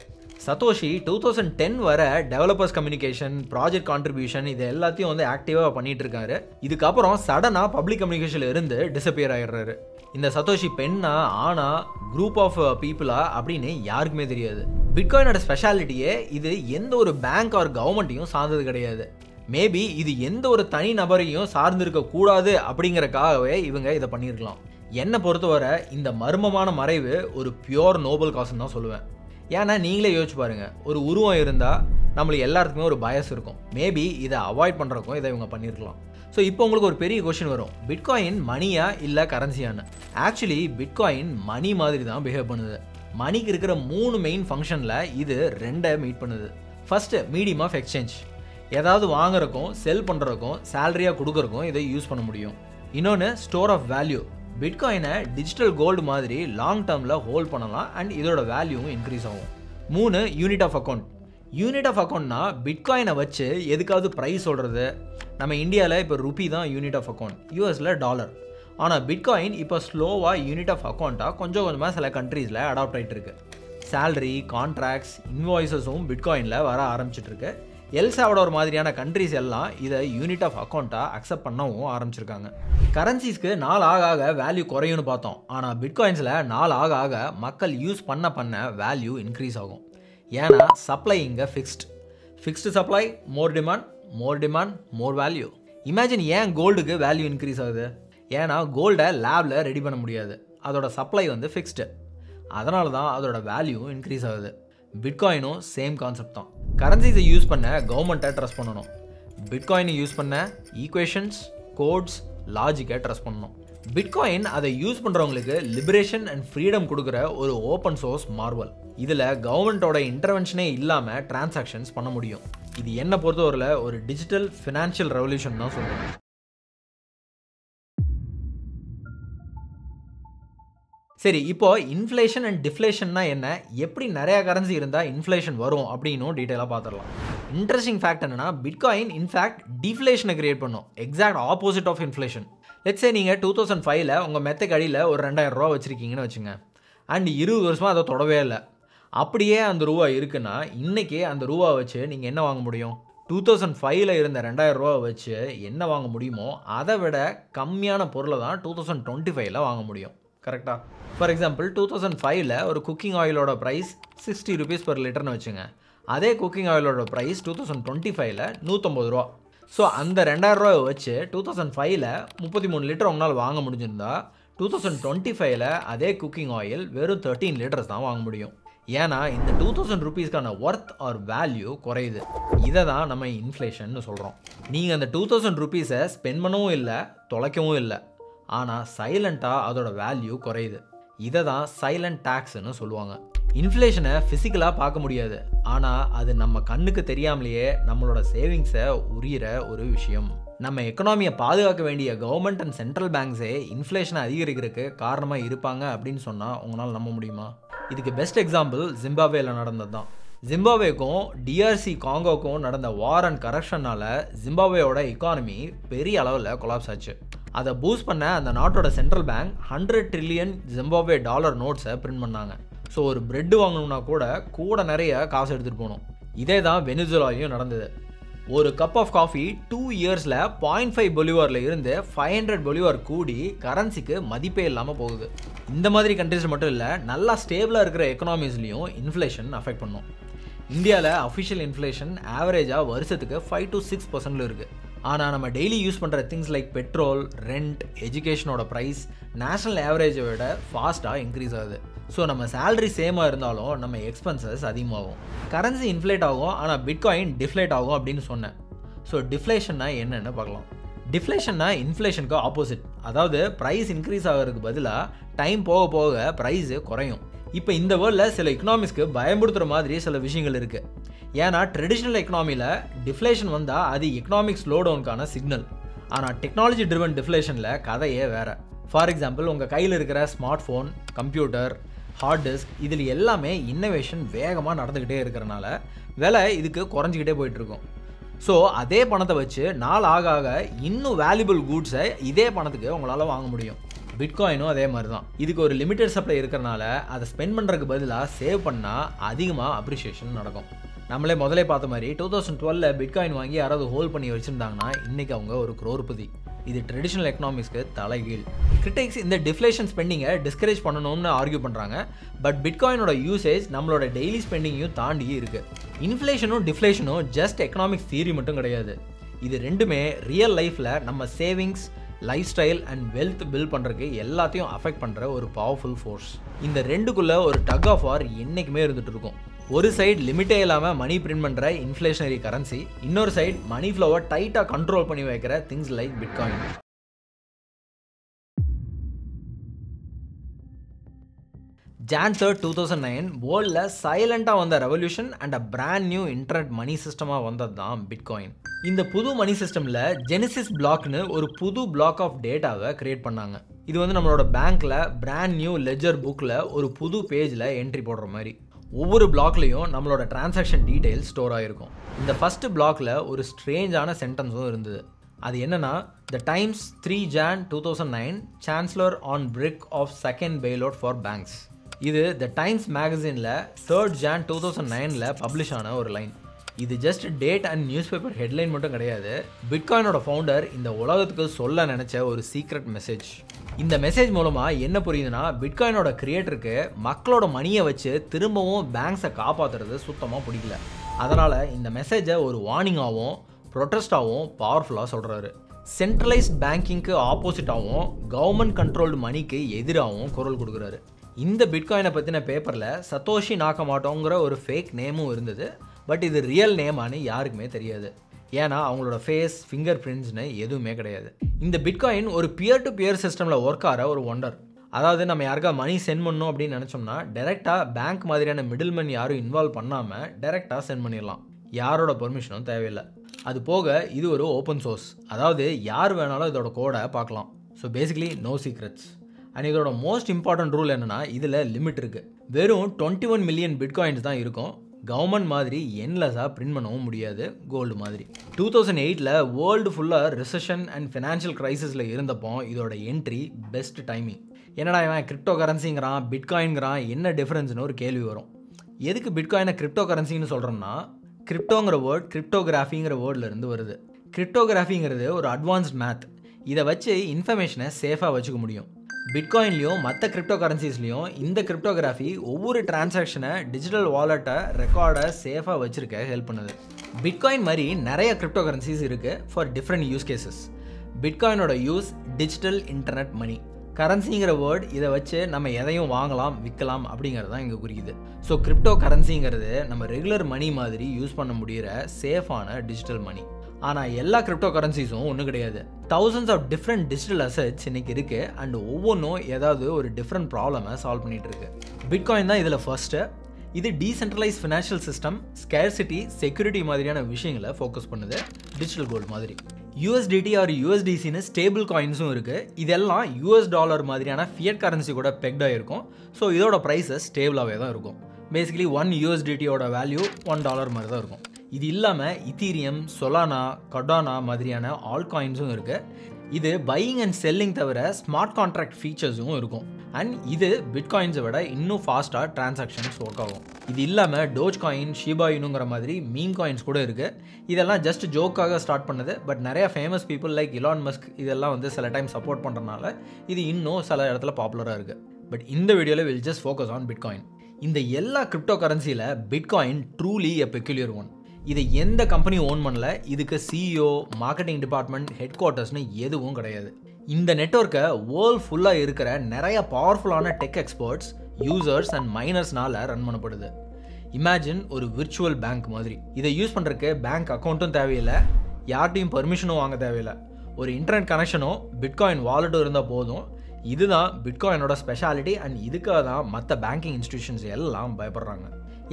Satoshi 2010 வரை டெவலப்பர்ஸ் கம்யூனிகேஷன், ப்ராஜெக்ட் கான்ட்ரிபியூஷன் இது எல்லாத்தையும் வந்து ஆக்டிவாக பண்ணிட்டு இருக்காரு. இதுக்கப்புறம் சடனாக பப்ளிக் கம்யூனிகேஷன்ல இருந்து டிஸப்பியர் ஆகிடுறாரு. இந்த சத்தோஷி பெண்ணா ஆனா குரூப் ஆஃப் பீப்புளா அப்படின்னு யாருக்குமே தெரியாது. பிட்காயினோட ஸ்பெஷாலிட்டியே இது எந்த ஒரு பேங்க் ஆர் கவர்மெண்ட்டையும் சார்ந்தது கிடையாது. மேபி இது எந்த ஒரு தனி நபரையும் சார்ந்திருக்க கூடாது அப்படிங்கறக்காகவே இவங்க இதை பண்ணியிருக்கலாம். என்னை பொறுத்தவரை இந்த மர்மமான மறைவு ஒரு பியோர் நோபல் காசுன்னு தான் சொல்லுவேன். ஏன்னா நீங்களே யோசிச்சு பாருங்க, ஒரு உருவம் இருந்தால் நம்மளுக்கு எல்லாத்துக்குமே ஒரு பயஸ் இருக்கும். மேபி இதை அவாய்ட் பண்ணுறக்கும் இதை இவங்க பண்ணியிருக்கலாம். ஸோ இப்போ உங்களுக்கு ஒரு பெரிய கொஸ்டின் வரும், பிட்காயின் மணியா இல்லை கரன்சியான்னு. ஆக்சுவலி பிட்காயின் மணி மாதிரி தான் பிஹேவ் பண்ணுது. மணிக்கு இருக்கிற 3 மெயின் ஃபங்க்ஷனில் இது 2 மீட் பண்ணுது. First medium of exchange. ஏதாவது வாங்குறக்கும் செல் பண்ணுறக்கும் சேலரியாக கொடுக்குறக்கும் இதை யூஸ் பண்ண முடியும். இன்னொன்று ஸ்டோர் ஆஃப் வேல்யூ. பிட்காயினை டிஜிட்டல் கோல்டு மாதிரி லாங் டேர்மில் ஹோல்ட் பண்ணலாம் அண்ட் இதோட வேல்யூவும் இன்க்ரீஸ் ஆகும். 3 unit of account. Unit of அக்கௌண்ட்னா பிட்காயினை வச்சு எதுக்காவது ப்ரைஸ் சொல்கிறது. நம்ம இந்தியாவில் இப்போ ருபி தான் யூனிட் ஆஃப் அக்கௌண்ட், யூஎஸில் $. ஆனால் பிட்காயின் இப்போ ஸ்லோவாக யூனிட் ஆஃப் அக்கௌண்ட்டாக கொஞ்சம் கொஞ்சமாக சில கண்ட்ரீஸில் அடாப்ட் ஆகிட்டு இருக்கு. சேலரி, கான்ட்ராக்ட்ஸ், இன்வாய்ஸஸும் பிட்காயினில் வர ஆரம்பிச்சிட்ருக்கு. எல் சால்வடார் மாதிரியான கண்ட்ரிஸ் எல்லாம் இதை யூனிட் ஆஃப் அக்கௌண்ட்டாக அக்செப்ட் பண்ணவும் ஆரம்பிச்சிருக்காங்க. கரன்சிஸ்க்கு நாள் ஆக ஆக வேல்யூ குறையும்னு பார்த்தோம். ஆனால் பிட்காயின்ஸில் நாள் ஆக ஆக மக்கள் யூஸ் பண்ண வேல்யூ இன்க்ரீஸ் ஆகும். ஏன்னா சப்ளை இங்கே ஃபிக்ஸ்டு சப்ளை, மோர் டிமாண்ட் மோர் வேல்யூ. இமேஜின் ஏன் கோல்டுக்கு வேல்யூ இன்க்ரீஸ் ஆகுது. ஏன்னா கோல்டை லேபில் ரெடி பண்ண முடியாது, அதோட சப்ளை வந்து ஃபிக்ஸ்டு. அதனால தான் அதோட வேல்யூ இன்க்ரீஸ் ஆகுது. பிட்காயினும் சேம் கான்செப்ட் தான். கரன்சிஸை யூஸ் பண்ண கவர்மெண்ட்டை ட்ரஸ்ட் பண்ணணும். பிட்காயினை யூஸ் பண்ண ஈக்குவேஷன்ஸ், கோட்ஸ், லாஜிக்கை ட்ரஸ்ட் பண்ணணும். பிட்காயின் அதை யூஸ் பண்ணுறவங்களுக்கு லிபரேஷன் அண்ட் ஃப்ரீடம் கொடுக்குற ஒரு ஓப்பன் சோர்ஸ் மார்வல். இதில் கவர்மெண்ட்டோட இன்டர்வென்ஷனே இல்லாமல் டிரான்சாக்ஷன்ஸ் பண்ண முடியும். இது என்ன பொறுத்தவரையில் ஒரு டிஜிட்டல் ஃபினான்ஷியல் ரெவல்யூஷன் தான் சொல்லுவேன். சரி, இப்போ இன்ஃப்ளேஷன் அண்ட் டிஃப்ளேஷன்னா என்ன, எப்படி நிறையா கரன்சி இருந்தால் இன்ஃப்ளேஷன் வரும் அப்படின்னும் டீட்டெயிலாக பார்த்துடலாம். இன்ட்ரெஸ்டிங் ஃபேக்ட் என்னன்னா, பிட்காயின் இன்ஃபேக்ட் டிஃப்ளேஷனை கிரியேட் பண்ணும், exact opposite of inflation. Let's say நீங்கள் 2005 உங்கள் மெத்தைக்கு அடியில் ஒரு $2000 வச்சுருக்கீங்கன்னு வச்சுங்க. அண்ட் 20 வருஷமாக அதை தொடவே இல்லை. அப்படியே அந்த ரூபா இருக்குன்னா இன்றைக்கி அந்த ரூபா வச்சு நீங்கள் என்ன வாங்க முடியும்? 2005 இருந்த $2000 வச்சு என்ன வாங்க முடியுமோ அதை விட கம்மியான பொருளை தான் 2025 வாங்க முடியும். கரெக்டாக? ஃபார் எக்ஸாம்பிள் 2005 ஒரு குக்கிங் ஆயிலோட ப்ரைஸ் ₹60 per லிட்டர்னு வச்சுங்க. அதே குக்கிங் ஆயிலோட ப்ரைஸ் 2025 $150. ஸோ அந்த $2000 வச்சு 2005 33 லிட்டர் உங்களால் வாங்க முடிஞ்சிருந்தா 2025 அதே குக்கிங் ஆயில் வெறும் 13 லிட்டர்ஸ் தான் வாங்க முடியும். ஏன்னா இந்த 2000 ரூபீஸ்க்கான ஒர்த் ஆர் வேல்யூ குறையுது. இதை தான் நம்ம இன்ஃப்ளேஷன் சொல்கிறோம். நீங்கள் அந்த 2000 ரூபீஸை ஸ்பெண்ட் பண்ணவும் இல்லை, தொலைக்கவும் இல்லை, ஆனால் சைலண்ட்டாக அதோட வேல்யூ குறையுது. இதை தான் சைலண்ட் டேக்ஸ்ன்னு சொல்லுவாங்க. இன்ஃப்ளேஷனை ஃபிசிக்கலாக பார்க்க முடியாது, ஆனால் அது நம்ம கண்ணுக்கு தெரியாமலேயே நம்மளோட சேவிங்ஸை உரியிற ஒரு விஷயம். நம்ம எக்கனாமியை பாதுகாக்க வேண்டிய கவர்மெண்ட் அண்ட் சென்ட்ரல் பேங்க்ஸே இன்ஃப்ளேஷனை அதிகரிக்கிறதுக்கு காரணமாக இருப்பாங்க அப்படின்னு சொன்னால் உங்களால் நம்ப முடியுமா? இதுக்கு பெஸ்ட் எக்ஸாம்பிள் ஜிம்பாப்வேல நடந்தது தான். ஜிம்பாப்வேக்கும் டிஆர்சி காங்கோக்கும் நடந்த வார் அண்ட் கரப்ஷனால் ஜிம்பாப்வேயோட எக்கானமி பெரிய அளவில் கொலாப்ஸ் ஆச்சு. அதை பூஸ்ட் பண்ண அந்த நாட்டோட central bank $100 trillion Zimbabwe dollar நோட்ஸை பிரிண்ட் பண்ணாங்க. ஸோ ஒரு பிரெட் வாங்கணும்னா கூட நிறைய காசு எடுத்துகிட்டு போகணும். இதே தான் வெனிசுலாலையும் நடந்தது. ஒரு கப் ஆஃப் காஃபி 2 இயர்ஸில் 0.5 பொலிவாரில் இருந்து 500 பொலிவார் கூடி கரன்சிக்கு மதிப்பே இல்லாமல் போகுது. இந்த மாதிரி கண்ட்ரிஸ் மட்டும் இல்லை, நல்லா ஸ்டேபிளாக இருக்கிற எக்கனாமிஸ்லையும் இன்ஃப்ளேஷன் அஃபெக்ட் பண்ணும். இந்தியாவில் அஃபிஷியல் இன்ஃப்ளேஷன் ஆவரேஜாக வருஷத்துக்கு 5 to 6% இருக்குது. ஆனால் நம்ம டெய்லி யூஸ் பண்ணுற திங்ஸ் லைக் பெட்ரோல், ரெண்ட், எஜுகேஷனோட ப்ரைஸ் நேஷனல் ஆவரேஜை விட ஃபாஸ்ட்டாக இன்க்ரீஸ் ஆகுது. ஸோ நம்ம சேலரி சேமாக இருந்தாலும் நம்ம எக்ஸ்பென்சஸ் அதிகமாகும். கரன்சி இன்ஃப்ளேட் ஆகும், ஆனால் பிட்காயின் டிஃப்ளேட் ஆகும் அப்படின்னு சொன்னேன். ஸோ டிஃப்ளேஷன்னா என்னென்னு பார்க்கலாம். டிஃப்ளேஷன்னா இன்ஃப்ளேஷனுக்கு ஆப்போசிட். அதாவது ப்ரைஸ் இன்க்ரீஸ் ஆகிறதுக்கு பதிலாக டைம் போக போக ப்ரைஸு குறையும். இப்போ இந்த வேர்ல்டில் சில எக்கனாமிக்ஸ்க்கு பயன்படுத்துகிற மாதிரி சில விஷயங்கள் இருக்குது. ஏன்னா ட்ரெடிஷ்னல் எக்கனாமியில் டிஃப்ளேஷன் வந்தால் அது எக்கனாமிக் ஸ்லோ டவுனுக்கான சிக்னல். ஆனால் டெக்னாலஜி ட்ரிவன் டிஃப்ளேஷனில் கதையே வேறு. ஃபார் எக்ஸாம்பிள், உங்கள் கையில் இருக்கிற smart phone, computer, hard disk இதில் எல்லாமே இன்னோவேஷன் வேகமாக நடந்துக்கிட்டே இருக்கிறனால விலை இதுக்கு குறைஞ்சிக்கிட்டே போயிட்டுருக்கும். ஸோ அதே பணத்தை வச்சு நாள் ஆக ஆக இன்னும் வேல்யூபிள் கூட்ஸை இதே பணத்துக்கு உங்களால் வாங்க முடியும். பிட்காயினும் அதே மாதிரி தான். இதுக்கு ஒரு லிமிட்டட் சப்ளை இருக்கிறனால அதை ஸ்பெண்ட் பண்ணுறதுக்கு பதிலாக சேவ் பண்ணால் அதிகமாக அப்ரிஷியேஷன் நடக்கும். நம்மளே முதலே பார்த்த மாதிரி 2012 பிட்காயின் வாங்கி யாராவது ஹோல்ட் பண்ணி வச்சுருந்தாங்கன்னா இன்றைக்கி அவங்க ஒரு crorepati. இது ட்ரெடிஷ்னல் எக்கனாமிக்ஸ்க்கு தலைகீழ். கிரிட்டிக்ஸ் இந்த டிஃப்ளேஷன் ஸ்பெண்டிங்கை டிஸ்கரேஜ் பண்ணணும்னு ஆர்கியூ பண்ணுறாங்க. பட் பிட்காயினோட யூசேஜ் நம்மளோட டெய்லி ஸ்பெண்டிங்கையும் தாண்டி இருக்குது. இன்ஃப்ளேஷனும் டிஃப்ளேஷனும் ஜஸ்ட் எக்கனாமிக்ஸ் தியரி மட்டும் கிடையாது. இது ரெண்டுமே ரியல் லைஃப்பில் நம்ம savings, life style and wealth build பண்ணுறதுக்கு எல்லாத்தையும் அஃபெக்ட் பண்ணுற ஒரு பவர்ஃபுல் ஃபோர்ஸ். இந்த ரெண்டுக்குள்ளே ஒரு டக் ஆஃப் வார் என்றைக்குமே இருந்துகிட்டு இருக்கும். ஒரு சைடு லிமிட்டே இல்லாமல் மணி பிரிண்ட் பண்ணுற இன்ஃப்ளேஷனரி கரன்சி, இன்னொரு சைடு மணி ஃப்ளோவை டைட்டாக கண்ட்ரோல் பண்ணி வைக்கிற திங்ஸ் லைக் பிட்காயின். Jan 3, 2009 வேர்ல்டில் சைலண்டாக வந்த revolution and a brand new internet money சிஸ்டமாக வந்தது தான் பிட்காயின். இந்த புது மணி சிஸ்டமில் ஜெனிசிஸ் பிளாக்னு ஒரு புது பிளாக் ஆஃப் டேட்டாவை கிரியேட் பண்ணாங்க. இது வந்து நம்மளோட பேங்க்கில் பிராண்ட் நியூ லெஜர் புக்கில் ஒரு புது பேஜில் என்ட்ரி போடுற மாதிரி. ஒவ்வொரு பிளாக்லேயும் நம்மளோட டிரான்சாக்ஷன் டீட்டெயில்ஸ் ஸ்டோர் ஆகிருக்கும். இந்த ஃபஸ்ட்டு பிளாக்ல ஒரு ஸ்ட்ரேஞ்சான சென்டென்ஸும் இருந்தது. அது என்னன்னா, the Times 3 Jan 2009 chancellor on brink of second bailout for banks. இது த டைம்ஸ் மேகசினில் 3 Jan 2009 பப்ளிஷ் ஆன ஒரு லைன். இது just date and newspaper headline மட்டும் கிடையாது. பிட்காயினோட ஃபவுண்டர் இந்த உலகத்துக்கு சொல்ல நினச்ச ஒரு சீக்ரெட் மெசேஜ். இந்த மெசேஜ் மூலமாக என்ன புரியுதுன்னா, பிட்காயினோட கிரியேட்டருக்கு மக்களோட மணியை வச்சு திரும்பவும் பேங்க்ஸை காப்பாற்றுறது சுத்தமாக பிடிக்கல. அதனால் இந்த மெசேஜை ஒரு வார்னிங்காகவும் ப்ரொட்டஸ்டாகவும் பவர்ஃபுல்லாக சொல்கிறாரு. சென்ட்ரலைஸ்ட் பேங்கிங்க்கு ஆப்போசிட்டாகவும் கவர்மெண்ட் கண்ட்ரோல்டு மணிக்கு எதிராகவும் குரல் கொடுக்குறாரு. இந்த பிட்காயினை பற்றின பேப்பரில் சத்தோஷி நாக்கமாட்டோங்கிற ஒரு ஃபேக் நேமும் இருந்தது. பட் இது ரியல் நேமானு யாருக்குமே தெரியாது. ஏன்னா அவங்களோட ஃபேஸ், ஃபிங்கர் பிரிண்ட்ஸ்னு எதுவுமே கிடையாது. இந்த பிட்காயின் ஒரு பியர் டு பியர் சிஸ்டமில் ஒர்க் ஆகிற ஒரு ஒண்டர். அதாவது நம்ம யாருக்கா மணி சென்ட் பண்ணணும் அப்படின்னு நினச்சோம்னா டேரெக்டாக பேங்க் மாதிரியான மிடில்மேன் யாரும் இன்வால்வ் பண்ணாமல் டேரெக்டாக சென்ட் பண்ணிடலாம். யாரோட பெர்மிஷனும் தேவையில்லை. அது போக இது ஒரு ஓப்பன் சோர்ஸ். அதாவது யார் வேணாலும் இதோட கோடை பார்க்கலாம். So basically no secrets. And இதோட மோஸ்ட் இம்பார்ட்டன்ட் ரூல் என்னென்னா, இதில் லிமிட் இருக்குது. வெறும் 21 மில்லியன் பிட்காயின்ஸ் தான் இருக்கும். கவர்மெண்ட் மாதிரி என்லெஸ்ஸாக பிரிண்ட் பண்ணவும் முடியாது, கோல்டு மாதிரி. 2008 வேர்ல்டு ஃபுல்லாக ரிசெஷன் அண்ட் ஃபினான்ஷியல் கிரைசிஸில் இருந்தப்போ இதோட என்ட்ரி பெஸ்ட் டைமிங். என்னடா இவன் கிரிப்டோ கரன்சிங்கிறான், பிட்காயின்கிறான், என்ன டிஃப்ரென்ஸ்னு ஒரு கேள்வி வரும். எதுக்கு பிட்காயினை கிரிப்டோ கரன்சின்னு சொல்கிறோம்னா, கிரிப்டோங்கிற வேர்ட் கிரிப்டோகிராஃபிங்கிற வேர்ட்லேருந்து வருது. கிரிப்டோகிராஃபிங்கிறது ஒரு அட்வான்ஸ்ட் மேத். இதை வச்சு இன்ஃபர்மேஷனை சேஃபாக வச்சுக்க முடியும். பிட்காயின்லையும் மற்ற கிரிப்டோ கரன்சிஸ்லையும் இந்த கிரிப்டோகிராஃபி ஒவ்வொரு டிரான்சாக்ஷனை, டிஜிட்டல் வாலெட்டை, ரெக்கார்டை சேஃபாக வச்சுருக்க ஹெல்ப் பண்ணுது. பிட்காயின் மாதிரி நிறைய கிரிப்டோ கரன்சிஸ் இருக்குது ஃபார் டிஃப்ரெண்ட் யூஸ் கேசஸ். பிட்காயினோட யூஸ் டிஜிட்டல் இன்டர்நெட் மணி. கரன்சிங்கிற வேர்ட் இதை வச்சு நம்ம எதையும் வாங்கலாம், விற்கலாம் அப்படிங்கிறது தான் இங்கே குறிக்குது. ஸோ கிரிப்டோ கரன்சிங்கிறது நம்ம ரெகுலர் மணி மாதிரி யூஸ் பண்ண முடிகிற சேஃபான டிஜிட்டல் மணி. ஆனால் எல்லா கிரிப்டோ கரன்சிஸும் ஒன்றும் கிடையாது. Thousands of different digital assets இன்றைக்கி இருக்குது. அண்ட் ஒவ்வொன்றும் ஏதாவது ஒரு டிஃப்ரெண்ட் ப்ராப்ளமை சால்வ் பண்ணிகிட்டு இருக்கு. பிட்காயின் தான் இதில் ஃபர்ஸ்ட்டு. இது decentralise financial system, scarcity, security மாதிரியான விஷயங்களை ஃபோக்கஸ் பண்ணுது. டிஜிட்டல் கோல்டு மாதிரி. USDT ஆர் USDCன்னு ஸ்டேபிள் காயின்ஸும் இருக்குது. இதெல்லாம் US டாலர் மாதிரியான ஃபியட் கரன்சி கூட பெக்டாக இருக்கும். ஸோ இதோட ப்ரைஸஸ் ஸ்டேபிளாகவே தான் இருக்கும். பேசிக்கலி 1 USDTயோட வேல்யூ $1 மாதிரி தான் இருக்கும். இது இல்லாமல் இத்தீரியம், சொலானா, கடானா மாதிரியான ஆல் காயின்ஸும் இருக்குது. இது பையிங் அண்ட் செல்லிங் தவிர ஸ்மார்ட் கான்ட்ராக்ட் ஃபீச்சர்ஸும் இருக்கும். அண்ட் இது பிட்காயின்ஸை விட இன்னும் ஃபாஸ்ட்டாக டிரான்சாக்ஷன்ஸ் ஒர்க் ஆகும். இது இல்லாமல் டோஜ் காயின், ஷிபா இனுங்கிற மாதிரி மீம் காயின்ஸ் கூட இருக்குது. இதெல்லாம் ஜஸ்ட் ஜோக்காக ஸ்டார்ட் பண்ணது. பட் நிறைய famous people like Elon Musk இதெல்லாம் வந்து சில டைம் சப்போர்ட் பண்ணுறதுனால இது இன்னும் சில இடத்துல பாப்புலராக இருக்குது. பட் இந்த வீடியோவில் will just focus on bitcoin. இந்த எல்லா கிரிப்டோ கரன்சியில் bitcoin truly a peculiar one. இதை எந்த கம்பெனி ஓன் பண்ணல, இதுக்கு சிஇஓ, மார்க்கெட்டிங் டிபார்ட்மெண்ட், ஹெட் குவார்ட்டர்ஸ்னு எதுவும் கிடையாது. இந்த நெட்வொர்க்கை வேர்ல்ட் ஃபுல்லாக இருக்கிற நிறைய பவர்ஃபுல்லான டெக் எக்ஸ்பர்ட்ஸ், யூசர்ஸ் அண்ட் மைனர்ஸ்னால ரன் பண்ணப்படுது. இமேஜின் ஒரு விர்ச்சுவல் பேங்க் மாதிரி. இதை யூஸ் பண்ணுறதுக்கு பேங்க் அக்கௌண்ட்டும் தேவையில்லை, யார்ட்டையும் பர்மிஷனும் வாங்க தேவையில்லை. ஒரு இன்டர்நெட் கனெக்ஷனும் பிட்காயின் வாலெட்டும் இருந்தால் போதும். இதுதான் பிட்காயினோட ஸ்பெஷாலிட்டி. அண்ட் இதுக்காக தான் மற்ற பேங்கிங் இன்ஸ்டிடியூஷன்ஸ் எல்லாம் பயப்படுறாங்க.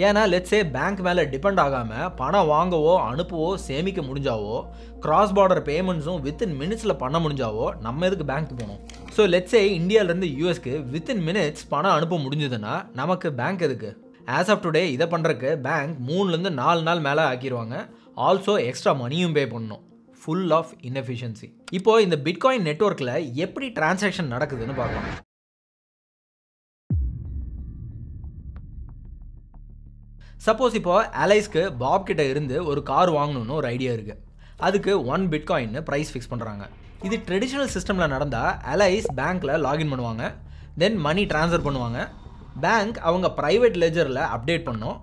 ஏன்னா லெட்ஸே பேங்க் மேலே டிபெண்ட் ஆகாமல் பணம் வாங்கவோ அனுப்பவோ சேமிக்க முடிஞ்சாவோ, கிராஸ் பார்டர் பேமெண்ட்ஸும் வித்தின் மினிட்ஸில் பண்ண முடிஞ்சாவோ நம்ம எதுக்கு பேங்க் போகணும்? ஸோ லெட்ஸே இந்தியாவிலேருந்து யூஎஸ்க்கு வித்தின் மினிட்ஸ் பணம் அனுப்ப முடிஞ்சதுன்னா நமக்கு பேங்க் எதுக்கு? ஆஸ் ஆஃப் டுடே இதை பண்ணுறதுக்கு பேங்க் 3லேருந்து 4 நாள் மேலே ஆக்கிடுவாங்க. ஆல்சோ எக்ஸ்ட்ரா மணியும் பே பண்ணணும். Full of inefficiency. இப்போது இந்த பிட்காயின் நெட்வொர்க்கில் எப்படி டிரான்சாக்ஷன் நடக்குதுன்னு பார்க்கலாம். சப்போஸ் இப்போ அலைஸ்க்கு பாப் கிட்ட இருந்து ஒரு கார் வாங்கணும்னு ஒரு ஐடியா இருக்குது. அதுக்கு 1 பிட்காயின்னு ப்ரைஸ் ஃபிக்ஸ் பண்ணுறாங்க. இது ட்ரெடிஷ்னல் சிஸ்டமில் நடந்தால் அலைஸ் பேங்க்கில் லாகின் பண்ணுவாங்க, தென் மணி ட்ரான்ஸ்ஃபர் பண்ணுவாங்க. பேங்க் அவங்க ப்ரைவேட் லெஜரில் அப்டேட் பண்ணோம்.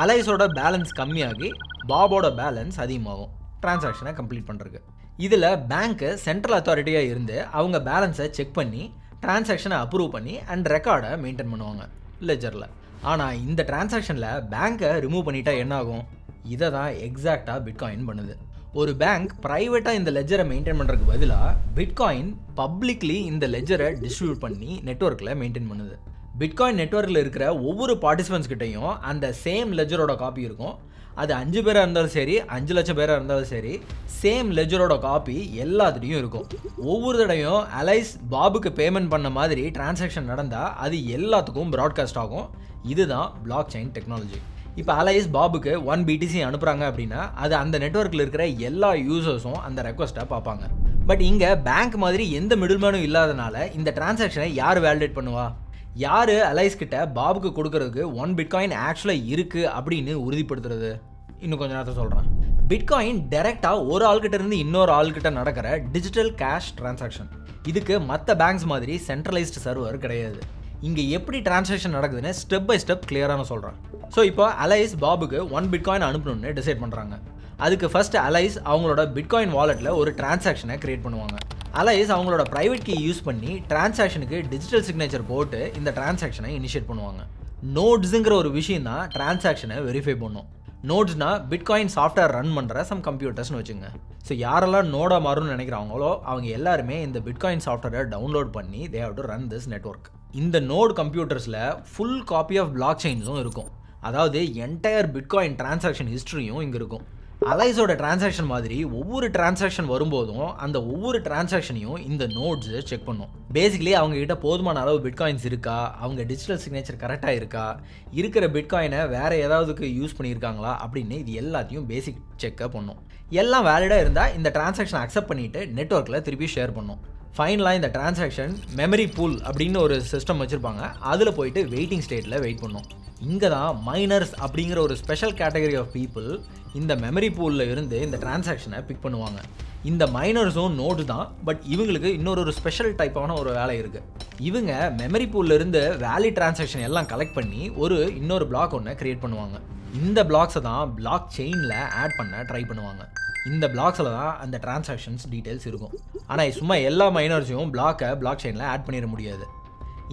அலைஸோட பேலன்ஸ் கம்மியாகி பாபோட பேலன்ஸ் அதிகமாகும் டிரான்சாக்ஷனை கம்ப்ளீட் பண்ணுறதுக்கு. இதில் பேங்க்கு சென்ட்ரல் அத்தாரிட்டியாக இருந்து அவங்க பேலன்ஸை செக் பண்ணி டிரான்சாக்ஷனை அப்ரூவ் பண்ணி அண்ட் ரெக்கார்டை மெயின்டைன் பண்ணுவாங்க லெஜரில். ஆனால் இந்த டிரான்சாக்ஷனில் பேங்க்கை ரிமூவ் பண்ணிட்டா என்ன ஆகும்? இதை தான் எக்ஸாக்டாக பிட்காயின் பண்ணுது. ஒரு பேங்க் ப்ரைவேட்டாக இந்த லெஜரை மெயின்டைன் பண்ணுறதுக்கு பதிலாக பிட்காயின் பப்ளிக்லி இந்த லெஜரை டிஸ்ட்ரிபியூட் பண்ணி நெட்வொர்க்கில் மெயின்டைன் பண்ணுது. பிட்காயின் நெட்வொர்க்கில் இருக்கிற ஒவ்வொரு பார்ட்டிசிபென்ட்ஸ் கிட்டையும் அந்த சேம் லெஜரோட காப்பி இருக்கும். அது 5 பேராக இருந்தாலும் சரி, 5 லட்சம் பேராக இருந்தாலும் சரி, சேம் லெஜரோட காப்பி எல்லாத்துலேயும் இருக்கும். ஒவ்வொரு தடையும் அலைஸ் பாபுக்கு பேமெண்ட் பண்ண மாதிரி டிரான்சாக்ஷன் நடந்தால் அது எல்லாத்துக்கும் ப்ராட்காஸ்ட் ஆகும். இதுதான் பிளாக் செயின் டெக்னாலஜி. இப்போ அலைஸ் பாபுக்கு 1 BTC அனுப்புகிறாங்க அப்படின்னா அது அந்த நெட்வொர்க்கில் இருக்கிற எல்லா யூசர்ஸும் அந்த ரெக்வஸ்ட்டை பார்ப்பாங்க. பட் இங்கே பேங்க் மாதிரி எந்த மிடில்மேனும் இல்லாதனால இந்த டிரான்சாக்ஷனை யார் வேலிடேட் பண்ணுவா? யார் அலைஸ் கிட்ட பாபுக்கு கொடுக்கறதுக்கு 1 பிட்காயின் ஆக்சுவலாக இருக்குது அப்படின்னு உறுதிப்படுத்துறது? இன்னும் கொஞ்சம் நேரத்தை சொல்கிறேன். பிட்காயின் டைரெக்டாக ஒரு ஆள்கிட்ட இருந்து இன்னொரு ஆள்கிட்ட நடக்கிற டிஜிட்டல் கேஷ் டிரான்சாக்ஷன். இதுக்கு மற்ற பேங்க்ஸ் மாதிரி சென்ட்ரலைஸ்டு சர்வர் கிடையாது. இங்கே எப்படி டிரான்சாக்ஷன் நடக்குதுன்னு ஸ்டெப் பை ஸ்டெப் கிளியராக நான் சொல்கிறேன். ஸோ இப்போ அலைஸ் பாபுக்கு 1 பிட்காயின் அனுப்பணும்னு டிசைட் பண்ணுறாங்க. அதுக்கு ஃபர்ஸ்ட் அலைஸ் அவங்களோட பிட்காயின் வாலெட்டில் ஒரு டிரான்சாக்ஷனை கிரியேட் பண்ணுவாங்க. அலைஸ் அவங்களோட ப்ரைவேட் கீ யூஸ் பண்ணி டிரான்சாக்ஷனுக்கு டிஜிட்டல் சிக்னேச்சர் போட்டு இந்த டிரான்சாக்ஷனை இனிஷியேட் பண்ணுவாங்க. நோட்ஸுங்கிற ஒரு விஷயம் தான் டிரான்சாக்ஷனை வெரிஃபை பண்ணும். நோட்ஸ்னா பிட்காயின் சாஃப்ட்வேர் ரன் பண்ணுற சம் கம்ப்யூட்டர்ஸ்னு வச்சுங்க. ஸோ யாரெல்லாம் நோடாக மாறும்னு நினைக்கிறாங்களோ அவங்க எல்லாருமே இந்த பிட்காயின் சாஃப்ட்வேரை டவுன்லோட் பண்ணி they have to run this network. இந்த நோட் கம்ப்யூட்டர்ஸில் ஃபுல் காப்பி ஆஃப் பிளாக் செயின்ஸும் இருக்கும். அதாவது என்டையர் பிட்காயின் டிரான்சாக்ஷன் ஹிஸ்ட்ரியும் இங்கே இருக்கும். அலைஸோட டிரான்சாக்ஷன் மாதிரி ஒவ்வொரு டிரான்சாக்ஷன் வரும்போதும் அந்த ஒவ்வொரு டிரான்சாக்ஷனையும் இந்த நோட்ஸை செக் பண்ணும். பேசிக்கலி அவங்ககிட்ட போதுமான அளவு பிட்காயின்ஸ் இருக்கா, அவங்க டிஜிட்டல் சிக்னேச்சர் கரெக்டாக இருக்கா, இருக்கிற பிட்காயினை வேறு ஏதாவதுக்கு யூஸ் பண்ணியிருக்காங்களா அப்படின்னு இது எல்லாத்தையும் பேசிக் செக்கை பண்ணும். எல்லாம் வேலிடாக இருந்தால் இந்த டிரான்சாக்ஷனை அக்செப்ட் பண்ணிவிட்டு நெட்வொர்க்கில் திருப்பி ஷேர் பண்ணும். ஃபைனலாக இந்த டிரான்சாக்ஷன் மெமரி பூல் அப்படின்னு ஒரு சிஸ்டம் வச்சுருப்பாங்க. அதில் போயிட்டு வெயிட்டிங் ஸ்டேட்டில் வெயிட் பண்ணும். இங்கே தான் மைனர்ஸ் அப்படிங்கிற ஒரு ஸ்பெஷல் கேட்டகரி ஆஃப் பீப்புள் இந்த மெமரி பூலில் இருந்து இந்த டிரான்சாக்ஷனை பிக் பண்ணுவாங்க. இந்த மைனர்ஸும் நோடு தான், பட் இவங்களுக்கு இன்னொரு ஸ்பெஷல் டைப்பான ஒரு வேலை இருக்குது. இவங்க மெமரி பூலில் இருந்து வேலிட் டிரான்சாக்ஷன் எல்லாம் கலெக்ட் பண்ணி இன்னொரு பிளாக் ஒன்று க்ரியேட் பண்ணுவாங்க. இந்த பிளாக்ஸை தான் பிளாக் செயினில் ஆட் பண்ண ட்ரை பண்ணுவாங்க. இந்த பிளாக்ஸில் தான் அந்த டிரான்சாக்ஷன்ஸ் டீட்டெயில்ஸ் இருக்கும். ஆனால் சும்மா எல்லா மைனர்ஸையும் பிளாக் செயினில் ஆட் பண்ணிட முடியாது.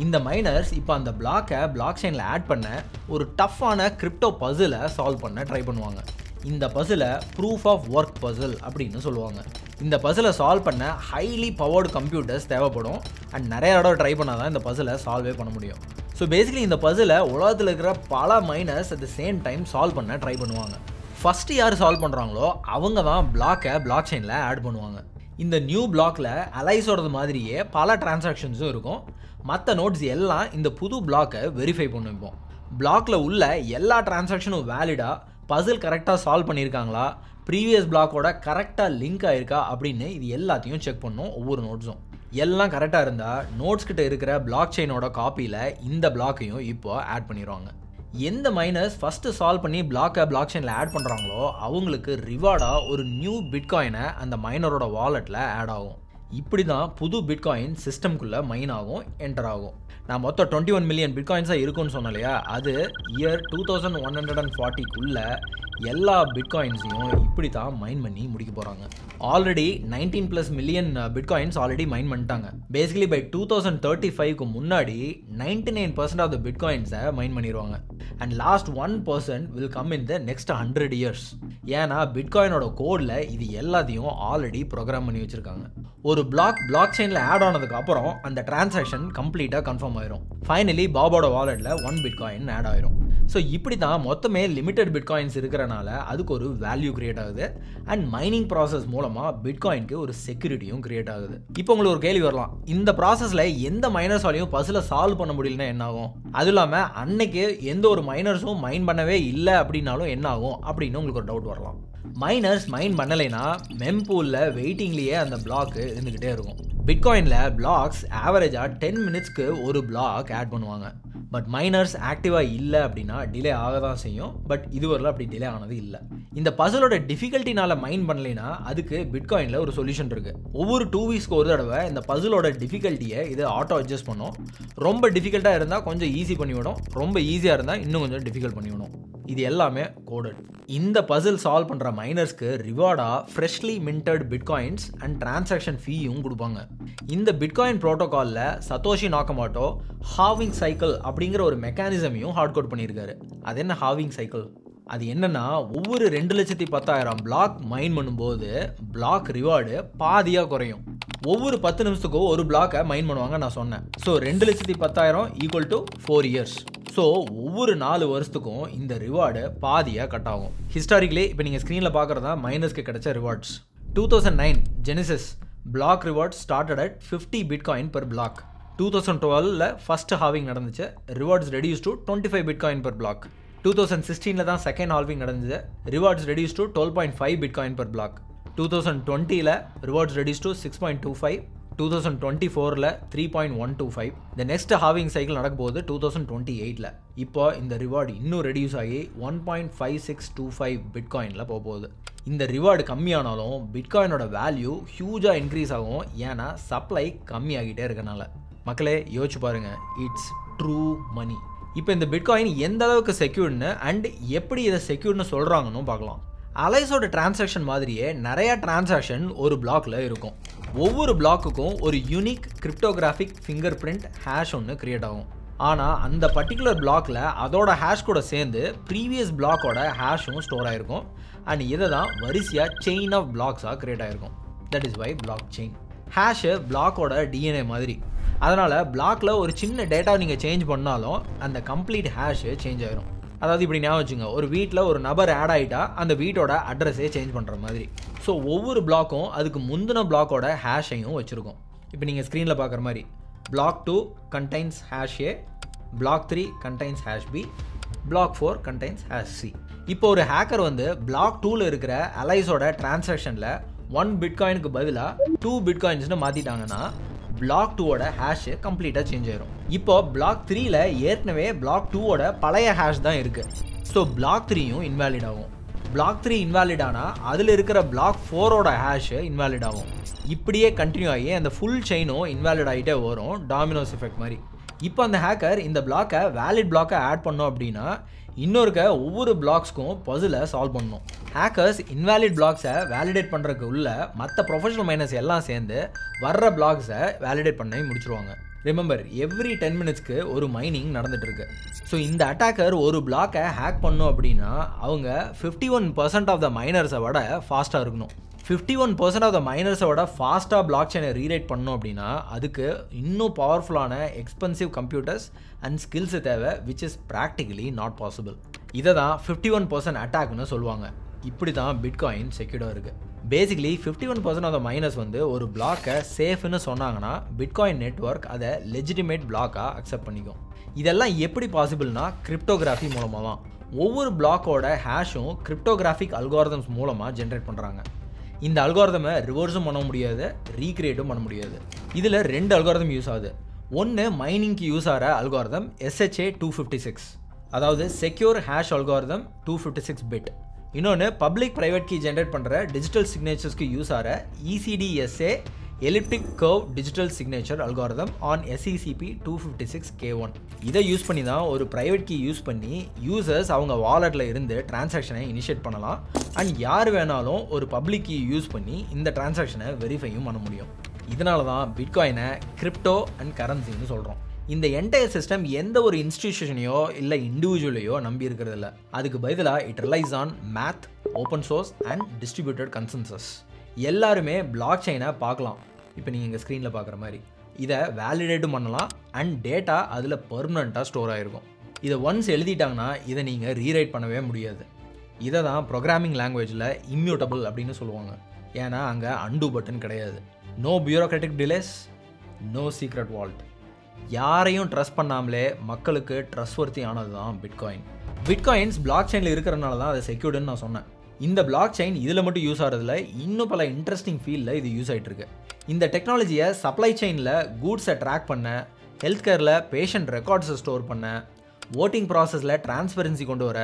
இந்த மைனர்ஸ் இப்போ அந்த பிளாக் செயினில் ஆட் பண்ண ஒரு டஃப்பான கிரிப்டோ பசிலை சால்வ் பண்ண ட்ரை பண்ணுவாங்க. இந்த பசிலை ப்ரூஃப் ஆஃப் ஒர்க் பசில் அப்படின்னு சொல்லுவாங்க. இந்த பசிலை சால்வ் பண்ண ஹைலி பவர்டு கம்ப்யூட்டர்ஸ் தேவைப்படும். அண்ட் நிறைய தடவை ட்ரை பண்ணால் தான் இந்த பசிலை சால்வே பண்ண முடியும். ஸோ பேசிக்கலி இந்த பசிலை உலகத்தில் இருக்கிற பல miners at the same time solve பண்ண ட்ரை பண்ணுவாங்க. ஃபஸ்ட்டு யார் சால்வ் பண்ணுறாங்களோ அவங்க தான் பிளாக் செயினில் ஆட் பண்ணுவாங்க. இந்த நியூ பிளாக்கில் அலைஸோடது மாதிரியே பல டிரான்சாக்ஷன்ஸும் இருக்கும். மற்ற நோட்ஸ் எல்லாம் இந்த புது பிளாக்கை வெரிஃபை பண்ணிப்போம். பிளாக்கில் உள்ள எல்லா டிரான்சாக்ஷனும் வேலிடாக, பசில் கரெக்டாக சால்வ் பண்ணியிருக்காங்களா, ப்ரீவியஸ் பிளாக்கோட கரெக்டாக லிங்க் ஆயிருக்கா அப்படின்னு இது எல்லாத்தையும் செக் பண்ணும். ஒவ்வொரு நோட்ஸும் எல்லாம் கரெக்டாக இருந்தால் நோட்ஸ் கிட்ட இருக்கிற பிளாக் செயினோட காப்பியில் இந்த பிளாக்கையும் இப்போ ஆட் பண்ணிடுவாங்க. எந்த மைனர்ஸ் ஃபஸ்ட்டு சால்வ் பண்ணி பிளாக் செயினில் ஆட் பண்ணுறாங்களோ அவங்களுக்கு ரிவார்டாக ஒரு நியூ பிட்காயினை அந்த மைனரோட வாலெட்டில் ஆட் ஆகும். இப்படி தான் புது பிட்காயின் சிஸ்டம்குள்ளே மைன் ஆகும், என்டர் ஆகும். நான் மொத்தம் 21 மில்லியன் பிட்காயின்ஸாக இருக்குன்னு சொன்னேன் இல்லையா, அது இயர் 2140க்குள்ள எல்லா பிட்காயின்ஸையும் இப்படி தான் மைன் பண்ணி முடிக்க போகிறாங்க. Already 19+ million bitcoins already mine பண்ணிட்டாங்க. பேசிக்கலி பை 2035க்கு முன்னாடி 99% ஆஃப் த பிட்காயின்ஸை மைன் பண்ணிடுவாங்க. And last 1% will come in the next 100 years. ஏன்னா பிட்காயினோட கோடில் இது எல்லாத்தையும் ஆல்ரெடி ப்ரோக்ராம் பண்ணி வச்சுருக்காங்க. ஒரு பிளாக் செயினில் ஆட் ஆனதுக்கு அப்புறம் அந்த டிரான்சாக்ஷன் கம்ப்ளீட்டாக கன்ஃபார்ம் ஆயிரும். ஃபைனலி பாபோட வாலெட்டில் 1 பிட்காயின் ஆட் ஆயிரும். ஸோ இப்படி தான் மொத்தமே லிமிட்டட் பிட்காயின்ஸ் இருக்கிறனால அதுக்கு ஒரு வேல்யூ கிரியேட் ஆகுது. அண்ட் மைனிங் ப்ராசஸ் மூலமாக பிட்காயினுக்கு ஒரு செக்யூரிட்டியும் கிரியேட் ஆகுது. இப்போ உங்களுக்கு ஒரு கேள்வி வரலாம், இந்த ப்ராசஸில் எந்த மைனர்ஸாலையும் பசிலை சால்வ் பண்ண முடியலன்னா என்ன ஆகும்? அதுவும் இல்லாமல் அன்னைக்கு எந்த ஒரு மைனர்ஸும் மைன் பண்ணவே இல்லை அப்படின்னாலும் என்ன ஆகும் அப்படின்னு உங்களுக்கு ஒரு டவுட் வரலாம். மைனர்ஸ் மைன் பண்ணலைன்னா மெம்பூலில் வெயிட்டிங்லேயே அந்த பிளாக் இருந்துக்கிட்டே இருக்கும். பிட்காயினில் பிளாக்ஸ் ஆவரேஜாக 10 மினிட்ஸ்க்கு ஒரு பிளாக் ஆட் பண்ணுவாங்க. பட் மைனர்ஸ் ஆக்டிவாக இல்லை அப்படின்னா டிலே ஆக தான் செய்யும். பட் இதுவரையில் அப்படி டிலே ஆனது இல்லை. இந்த பசிலோட டிஃபிகல்ட்டினால மைன் பண்ணலைன்னா அதுக்கு பிட்காயினில் ஒரு சொல்யூஷன் இருக்குது. ஒவ்வொரு 2 வீக்ஸ்க்கு ஒரு தடவை இந்த பசிலோட டிஃபிகல்ட்டியை இது ஆட்டோ அட்ஜஸ்ட் பண்ணும். ரொம்ப டிஃபிகல்ட்டாக இருந்தால் கொஞ்சம் ஈஸி பண்ணிவிடும், ரொம்ப ஈஸியாக இருந்தால் இன்னும் கொஞ்சம் டிஃபிகல்ட் பண்ணிவிடும். இது எல்லாமே கோடட். இந்த பசில் சால்வ் பண்ணுற மைனர்ஸ்க்கு ரிவார்டாக freshly minted bitcoins and transaction ஃபீயும் கொடுப்பாங்க. இந்த bitcoin ப்ரோட்டோகாலில் Satoshi Nakamoto having cycle அப்படிங்கிற ஒரு மெக்கானிசமையும் ஹார்ட் கோட் பண்ணியிருக்காரு. அது என்ன ஹாவிங் சைக்கிள்? அது என்னன்னா, ஒவ்வொரு 2,10,000 பிளாக் மைன் பண்ணும்போது பிளாக் ரிவார்டு பாதியாக குறையும். ஒவ்வொரு 10 நிமிஷத்துக்கும் ஒரு பிளாக்கை மைன் பண்ணுவாங்க நான் சொன்னேன். So 2,10,000 equal to 4 years. So ஒவ்வொரு 4 வருஷத்துக்கும் இந்த ரிவார்டு பாதியாக கட் ஆகும். ஹிஸ்டாரிக்கலி இப்போ நீங்கள் ஸ்க்ரீனில் பார்க்குறதா மைனர்ஸ்க்கு கிடைச்ச rewards. 2009 genesis block reward started at 50 bitcoin per block. 2012 first ஹாவிங் நடந்துச்சு. Rewards reduce to 25 bitcoin per block. 2016 தான் செகண்ட் ஹால்விங் நடந்துச்சு. Rewards reduce to 12.5 bitcoin per block. 2020 rewards reduce to 6.25. 2024 3.125. இந்த நெக்ஸ்ட் ஹாவிங் சைக்கிள் நடக்க போகுது 2028. இப்போ இந்த ரிவார்டு இன்னும் ரெடியூஸ் ஆகி 1.5625 பிட்காயினில் போகுது. இந்த ரிவார்டு கம்மியானாலும் பிட்காயினோட வேல்யூ ஹியூஜாக இன்க்ரீஸ் ஆகும். ஏன்னா சப்ளை கம்மியாகிட்டே இருக்கனால. மக்களே யோசிச்சு பாருங்க, இட்ஸ் ட்ரூ மணி. இப்போ இந்த பிட்காயின் எந்த அளவுக்கு செக்யூர்டுன்னு அண்ட் எப்படி இதை செக்யூர்னு சொல்கிறாங்கன்னு பார்க்கலாம். அலைஸோட டிரான்சாக்ஷன் மாதிரியே நிறைய டிரான்சாக்ஷன் ஒரு பிளாக்ல இருக்கும். ஒவ்வொரு பிளாக்குக்கும் ஒரு unique cryptographic fingerprint hash ஒன்று கிரியேட் ஆகும். ஆனால் அந்த பர்டிகுலர் பிளாக்ல அதோட ஹேஷ் கூட சேர்ந்து ப்ரீவியஸ் பிளாக்கோட ஹேஷும் ஸ்டோர் ஆகிருக்கும். அண்ட் இதை தான் வரிசையாக செயின் ஆஃப் பிளாக்ஸாக கிரியேட் ஆகிருக்கும். That is why blockchain. Hash பிளாக்கோட டிஎன்ஏ மாதிரி. அதனால் பிளாக்ல ஒரு சின்ன டேட்டா நீங்கள் சேஞ்ச் பண்ணாலும் அந்த கம்ப்ளீட் ஹேஷு சேஞ்ச் ஆகிரும். அதாவது இப்படி ஞாபகம் வச்சுங்க, ஒரு வீட்டில் ஒரு நபர் ஆட் ஆகிட்டா அந்த வீட்டோட அட்ரஸே சேஞ்ச் பண்ணுற மாதிரி. ஸோ ஒவ்வொரு பிளாக்கும் அதுக்கு முந்தின பிளாக்கோட ஹேஷையும் வச்சுருக்கோம். இப்போ நீங்கள் ஸ்க்ரீனில் பார்க்குற மாதிரி block 2 contains hash A, block 3 contains hash B, block 4 contains hash C. இப்போ ஒரு ஹேக்கர் வந்து பிளாக் 2ல் இருக்கிற அலைஸோட டிரான்சாக்ஷனில் 1 பிட்காயினுக்கு பதிலாக 2 பிட்காயின்ஸ்னு மாற்றிட்டாங்கன்னா பிளாக் 2ஓட ஹேஷ் கம்ப்ளீட்டாக சேஞ்ச் ஆயிரும். இப்போ பிளாக் 3ல் ஏற்கனவே பிளாக் 2ஓட பழைய ஹேஷ் தான் இருக்குது. ஸோ பிளாக் 3யும் இன்வாலிட் ஆகும். பிளாக் 3 இன்வாலிட் ஆனால் அதில் இருக்கிற பிளாக் 4ஓட ஹேஷ் இன்வாலிட் ஆகும். இப்படியே கண்டினியூ ஆகி அந்த ஃபுல் செயினும் இன்வாலிட் ஆகிட்டே வரும், டாமினோஸ் எஃபெக்ட் மாதிரி. இப்போ அந்த ஹேக்கர் இந்த பிளாக்கை வேலிட் பிளாக்கை ஆட் பண்ணோம் அப்படின்னா இன்னொருக்க ஒவ்வொரு பிளாக்ஸ்க்கும் பசிலை சால்வ் பண்ணணும். ஹேக்கர்ஸ் இன்வாலிட் பிளாக்ஸை வேலிடேட் பண்ணுறதுக்கு உள்ள மற்ற ப்ரொஃபஷனல் மைனர்ஸ் எல்லாம் சேர்ந்து வர்ற பிளாக்ஸை வேலிடேட் பண்ணி முடிச்சிருவாங்க. ரிமெம்பர், எவ்ரி 10 மினிட்ஸ்க்கு ஒரு மைனிங் நடந்துட்டு இருக்கு. ஸோ இந்த அட்டாக்கர் ஒரு பிளாக்கை ஹேக் பண்ணோம் அப்படின்னா அவங்க 51% ஆஃப் த மைனர்ஸை விட ஃபாஸ்ட்டாக இருக்கணும். 51% ஆஃப் த மைனர்ஸை விட ஃபாஸ்ட்டாக பிளாக் செயினை ரீரைட் பண்ணோம் அப்படின்னா அதுக்கு இன்னும் பவர்ஃபுல்லான எக்ஸ்பென்சிவ் கம்ப்யூட்டர்ஸ் அண்ட் ஸ்கில்ஸு தேவை, which is practically not possible. இதை தான் 51% அட்டாக்னு சொல்லுவாங்க. இப்படி தான் பிட்காயின் செக்யூர்டாக இருக்குது. பேசிக்கலி 51% ஆஃப் த மைனர்ஸ் வந்து ஒரு பிளாக்கை சேஃப்னு சொன்னாங்கன்னா பிட்காயின் நெட்வொர்க் அதை லெஜிட்டிமேட் பிளாக்காக அக்செப்ட் பண்ணிக்கும். இதெல்லாம் எப்படி பாசிபிள்னா கிரிப்டோகிராஃபி மூலமாக தான். ஒவ்வொரு பிளாக்கோட ஹேஷும் கிரிப்டோகிராஃபிக் அல்காரிதம்ஸ் மூலமாக ஜென்ரேட் பண்ணுறாங்க. இந்த அல்காரிதமை ரிவர்ஸும் பண்ண முடியாது, ரீக்ரியேட்டும் பண்ண முடியாது. இதில் 2 அல்காரிதம் யூஸ் ஆகுது. ஒன்று மைனிங்க்கு யூஸ் ஆகிற அல்காரிதம் SHA 256, அதாவது செக்யூர் ஹேஷ் அல்காரிதம் 256 பிட். இன்னொன்று பப்ளிக் ப்ரைவேட் கீ ஜென்ரேட் பண்ணுற டிஜிட்டல் சிக்னேச்சர்ஸ்க்கு யூஸ் ஆகிற ECDSA elliptic curve digital signature algorithm on SECP256K1. இதை யூஸ் பண்ணி தான் ஒரு ப்ரைவேட் கீ யூஸ் பண்ணி யூசர்ஸ் அவங்க வாலெட்டில் இருந்து டிரான்சாக்ஷனை இனிஷியேட் பண்ணலாம். அண்ட் யார் வேணாலும் ஒரு பப்ளிக் கீ யூஸ் பண்ணி இந்த டிரான்சாக்ஷனை வெரிஃபையும் பண்ண முடியும். இதனால தான் பிட்காயினை கிரிப்டோ அண்ட் கரன்சின்னு சொல்கிறோம். இந்த என்டையர் சிஸ்டம் எந்த ஒரு இன்ஸ்டிடியூஷனையோ இல்லை இண்டிவிஜுவலையோ நம்பி இருக்கிறது இல்லை. அதுக்கு பதிலாக it relies on math, open source and distributed consensus. எல்லாருமே பிளாக் செயினை பார்க்கலாம். இப்போ நீங்கள் இங்கே ஸ்க்ரீனில் பார்க்குற மாதிரி இதை வேலிடேட்டும் பண்ணலாம் அண்ட் டேட்டா அதில் பெர்மனண்ட்டாக ஸ்டோர் ஆகிருக்கும். இதை ஒன்ஸ் எழுதிட்டாங்கன்னா இதை நீங்கள் ரீரைட் பண்ணவே முடியாது. இதை தான் ப்ரோக்ராமிங் லாங்குவேஜில் இம்யூட்டபிள் அப்படின்னு சொல்லுவாங்க. ஏன்னா அங்கே அன்டூ பட்டன் கிடையாது. No bureaucratic delays, no secret vault. யாரையும் ட்ரஸ்ட் பண்ணாமலே மக்களுக்கு ட்ரஸ்ட்வர்த்தி ஆனது தான் பிட்காயின். பிட்காயின்ஸ் பிளாக் செயினில் இருக்கிறனால தான் அதை செக்யூர்டுன்னு நான் சொன்னேன். இந்த பிளாக் செயின் இதில் மட்டும் யூஸ் ஆகிறதுல இன்னும் பல இன்ட்ரெஸ்டிங் ஃபீல்டில் இது யூஸ் ஆகிட்டு இருக்கு. இந்த டெக்னாலஜியை சப்ளை செயினில் கூட்ஸை ட்ராக் பண்ண, ஹெல்த் கேரில் பேஷண்ட் ரெக்கார்ட்ஸை ஸ்டோர் பண்ண, ஓட்டிங் ப்ராசஸில் டிரான்ஸ்பரன்சி கொண்டு வர,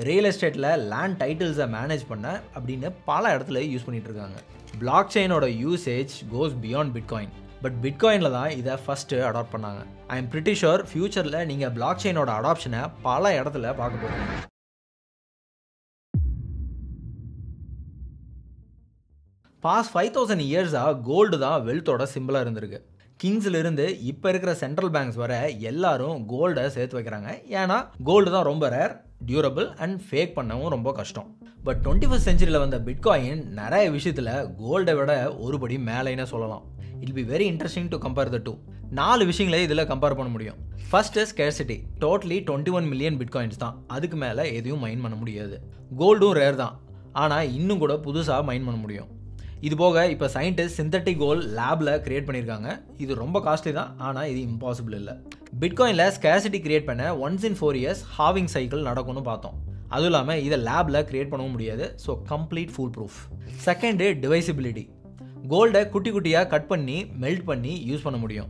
ரியல் எஸ்டேட்டில் லேண்ட் டைட்டில்ஸை மேனேஜ் பண்ண அப்படின்னு பல இடத்துல யூஸ் பண்ணிகிட்டு இருக்காங்க. பிளாக் செயினோட usage goes beyond bitcoin. But பிட்காயினில் தான் இதை ஃபஸ்ட்டு அடாப்ட் பண்ணாங்க. ஐ எம் பிரிட்டி ஷுர் ஃபியூச்சரில் நீங்கள் பிளாக் செயினோட அடாப்ஷனை பல இடத்துல பார்க்க போகிறீங்க. பாஸ்ட் 5000 இயர்ஸாக கோல்டு தான் வெல்த்தோட சிம்பிளாக இருந்திருக்கு. கிங்ஸ்லேருந்து இப்போ இருக்கிற சென்ட்ரல் பேங்க்ஸ் வர எல்லாரும் கோல்டை சேர்த்து வைக்கிறாங்க. ஏன்னா கோல்டு தான் ரொம்ப ரேர், டியூரபிள் அண்ட் ஃபேக் பண்ணவும் ரொம்ப கஷ்டம். பட் 21st செஞ்சுரியில் வந்த பிட்காயின் நிறைய விஷயத்தில் கோல்டை விட ஒருபடி மேலேன்னு சொல்லலாம். It be very interesting to compare the two. 4 விஷயங்களே இதில் கம்பேர் பண்ண முடியும். First scarcity. Totally 21 million bitcoins தான். அதுக்கு மேலே எதையும் மைன் பண்ண முடியாது. கோல்டும் ரேர் தான், ஆனால் இன்னும் கூட புதுசாக மைன் பண்ண முடியும். இது போக இப்போ சயின்டிஸ்ட் சிந்தட்டிக் கோல்ட் லேபில் கிரியேட் பண்ணியிருக்காங்க. இது ரொம்ப காஸ்ட்லி தான், ஆனால் இது இம்பாசிபிள் இல்லை. பிட்காயினில் ஸ்கேர்சிட்டி கிரியேட் பண்ண ஒன்ஸ் இன் 4 இயர்ஸ் ஹாவிங் சைக்கிள் நடக்கும்னு பார்த்தோம். அதுவும் இல்லாமல் இதை லேபில் கிரியேட் பண்ணவும் முடியாது. So complete full proof. Second divisibility. கோல்டை குட்டி குட்டியாக கட் பண்ணி மெல்ட் பண்ணி யூஸ் பண்ண முடியும்.